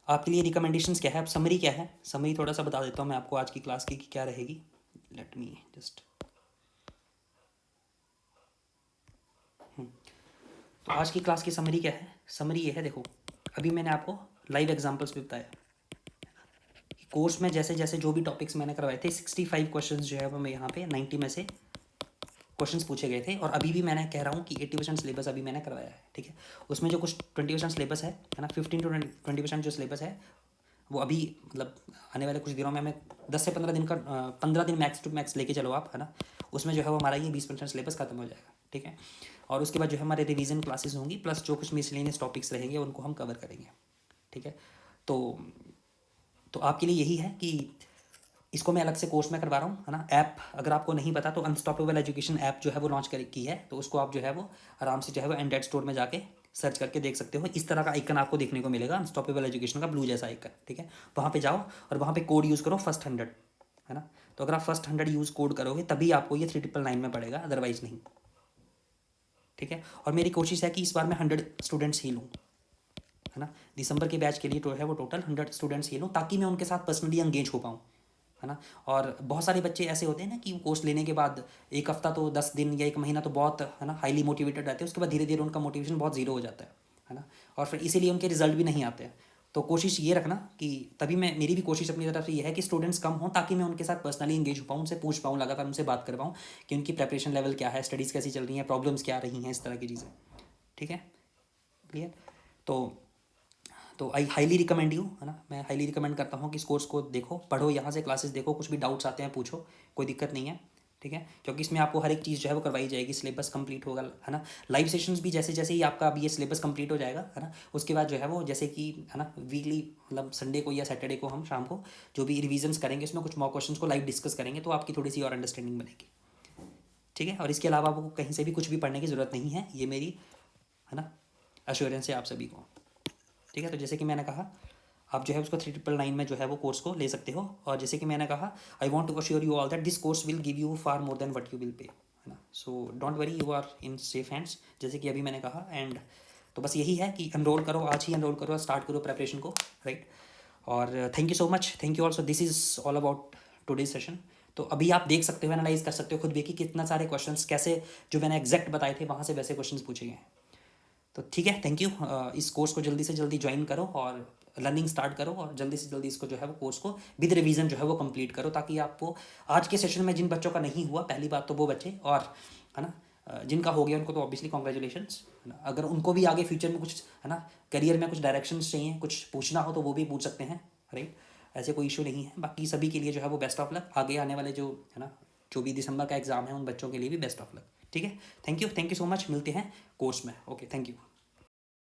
आपके लिए रिकमेंडेशंस क्या है, अब समरी क्या है, समरी थोड़ा सा बता देता हूँ मैं आपको आज की क्लास की कि क्या रहेगी। लेट मी जस्ट, तो आज की क्लास की समरी क्या है, समरी ये है, देखो अभी मैंने आपको लाइव एग्जांपल्स भी बताया। कोर्स में जैसे जैसे जो भी टॉपिक्स मैंने करवाए थे, 65 क्वेश्चन जो है वो मैं यहाँ पे 90 में से क्वेश्चंस पूछे गए थे। और अभी भी मैंने कह रहा हूँ कि 80% सिलेबस अभी मैंने करवाया है, ठीक है। उसमें जो कुछ 20% सिलेबस है ना, 15 to 20% जो सिलेबस है वो अभी मतलब आने वाले कुछ दिनों में हमें 10 से 15 दिन का 15 दिन मैक्स टू मैक्स लेके चलो आप, है ना। उसमें जो है वो हमारा ये 20% सिलेबस खत्म हो जाएगा, ठीक है। और उसके बाद जो है हमारे रिवीजन क्लासेस होंगी, प्लस जो कुछ मिसलेनियस टॉपिक्स रहेंगे उनको हम कवर करेंगे, ठीक है। तो आपके लिए यही है कि इसको मैं अलग से कोर्स में करवा रहा हूँ, है ना। ऐप अगर आपको नहीं पता तो अनस्टॉपेबल एजुकेशन ऐप जो है वो लॉन्च की है, तो उसको आप जो है वो आराम से जो है वो एंड्रॉइड स्टोर में जाके सर्च करके देख सकते हो। इस तरह का आइकन आपको देखने को मिलेगा, अनस्टॉपेबल एजुकेशन का ब्लू जैसा आइकन, ठीक है। वहाँ पे जाओ और वहाँ पे कोड यूज़ करो फर्स्ट 100, है ना। तो अगर आप फर्स्ट 100 यूज़ कोड करोगे तभी आपको ये 3999 में पड़ेगा, अदरवाइज नहीं, ठीक है। और मेरी कोशिश है कि इस बार मैं 100 स्टूडेंट्स ही लूँ, है ना। दिसंबर के बैच के लिए तो है वो टोटल 100 स्टूडेंट्स ही लूँ, ताकि मैं उनके साथ पर्सनली एंगेज हो पाऊँ, है ना। और बहुत सारे बच्चे ऐसे होते हैं ना कि कोर्स लेने के बाद एक हफ्ता तो 10 दिन या 1 महीना तो बहुत, है ना, हाईली मोटिवेटेड रहते हैं, उसके बाद धीरे धीरे उनका मोटिवेशन बहुत ज़ीरो हो जाता है ना। और फिर इसीलिए उनके रिजल्ट भी नहीं आते हैं। तो कोशिश ये रखना कि तभी मैं मेरी भी कोशिश अपनी तरफ से ये है कि स्टूडेंट्स कम हों ताकि मैं उनके साथ पर्सनली इंगेज हो पाऊँ, उनसे पूछ पाऊँ, लगातार उनसे बात कर पाऊँ कि उनकी प्रेपरेशन लेवल क्या है, स्टडीज़ कैसी चल रही हैं, प्रॉब्लम्स क्या रही हैं, इस तरह की चीज़ें। ठीक है, क्लियर। तो आई हाईली रिकमेंड यू, है ना, मैं हाईली रिकमेंड करता हूँ कि इस कोर्स को देखो, पढ़ो, यहाँ से क्लासेस देखो, कुछ भी डाउट्स आते हैं पूछो, कोई दिक्कत नहीं है। ठीक है, क्योंकि इसमें आपको हर एक चीज़ जो है वो करवाई जाएगी, सिलेबस कंप्लीट होगा, है ना। लाइव सेशंस भी जैसे जैसे ही आपका अभी ये सिलेबस कंप्लीट हो जाएगा, है ना, उसके बाद जो है वो जैसे कि, है ना, वीकली मतलब संडे को या सैटरडे को हम शाम को जो भी रिविजन्स करेंगे उसमें कुछ मॉक क्वेश्चन को लाइव डिस्कस करेंगे, तो आपकी थोड़ी सी और अंडरस्टैंडिंग बनेगी। ठीक है, और इसके अलावा आपको कहीं से भी कुछ भी पढ़ने की ज़रूरत नहीं है, ये मेरी, है ना, अश्योरेंस है आप सभी को। ठीक है, तो जैसे कि मैंने कहा, आप जो है उसको 3999 में जो है वो कोर्स को ले सकते हो। और जैसे कि मैंने कहा, I want to assure you all that this course will give you far more than what you will pay, है ना। So don't worry, you are in safe hands, जैसे कि अभी मैंने कहा। एंड तो बस यही है कि एनरोल करो, आज ही एनरोल करो, स्टार्ट करो प्रेपरेशन को, राइट। और thank you so much, thank you also, this is all about today session. तो अभी आप देख सकते हो, एनालाइज कर सकते हो खुद भी कि कितना सारे क्वेश्चंस कैसे जो मैंने एग्जैक्ट बताए थे वहाँ से वैसे क्वेश्चंस पूछे गए हैं। तो ठीक है, थैंक यू। इस कोर्स को जल्दी से जल्दी ज्वाइन करो और लर्निंग स्टार्ट करो, और जल्दी से जल्दी इसको जो है वो कोर्स को विद रिवीजन जो है वो कंप्लीट करो, ताकि आपको आज के सेशन में जिन बच्चों का नहीं हुआ, पहली बात तो वो बच्चे, और है ना, जिनका हो गया उनको तो ऑब्वियसली कॉन्ग्रेचुलेशंस, है ना। अगर उनको भी आगे फ्यूचर में कुछ, है ना, करियर में कुछ डायरेक्शंस चाहिए, कुछ पूछना हो तो वो भी पूछ सकते हैं, राइट। ऐसे कोई इशू नहीं है। बाकी सभी के लिए जो है वो बेस्ट ऑफ लक, आगे आने वाले जो, है ना, 24 दिसंबर का एग्ज़ाम है उन बच्चों के लिए भी बेस्ट ऑफ लक। ठीक है, थैंक यू सो मच, मिलते हैं कोर्स में। Okay, thank you.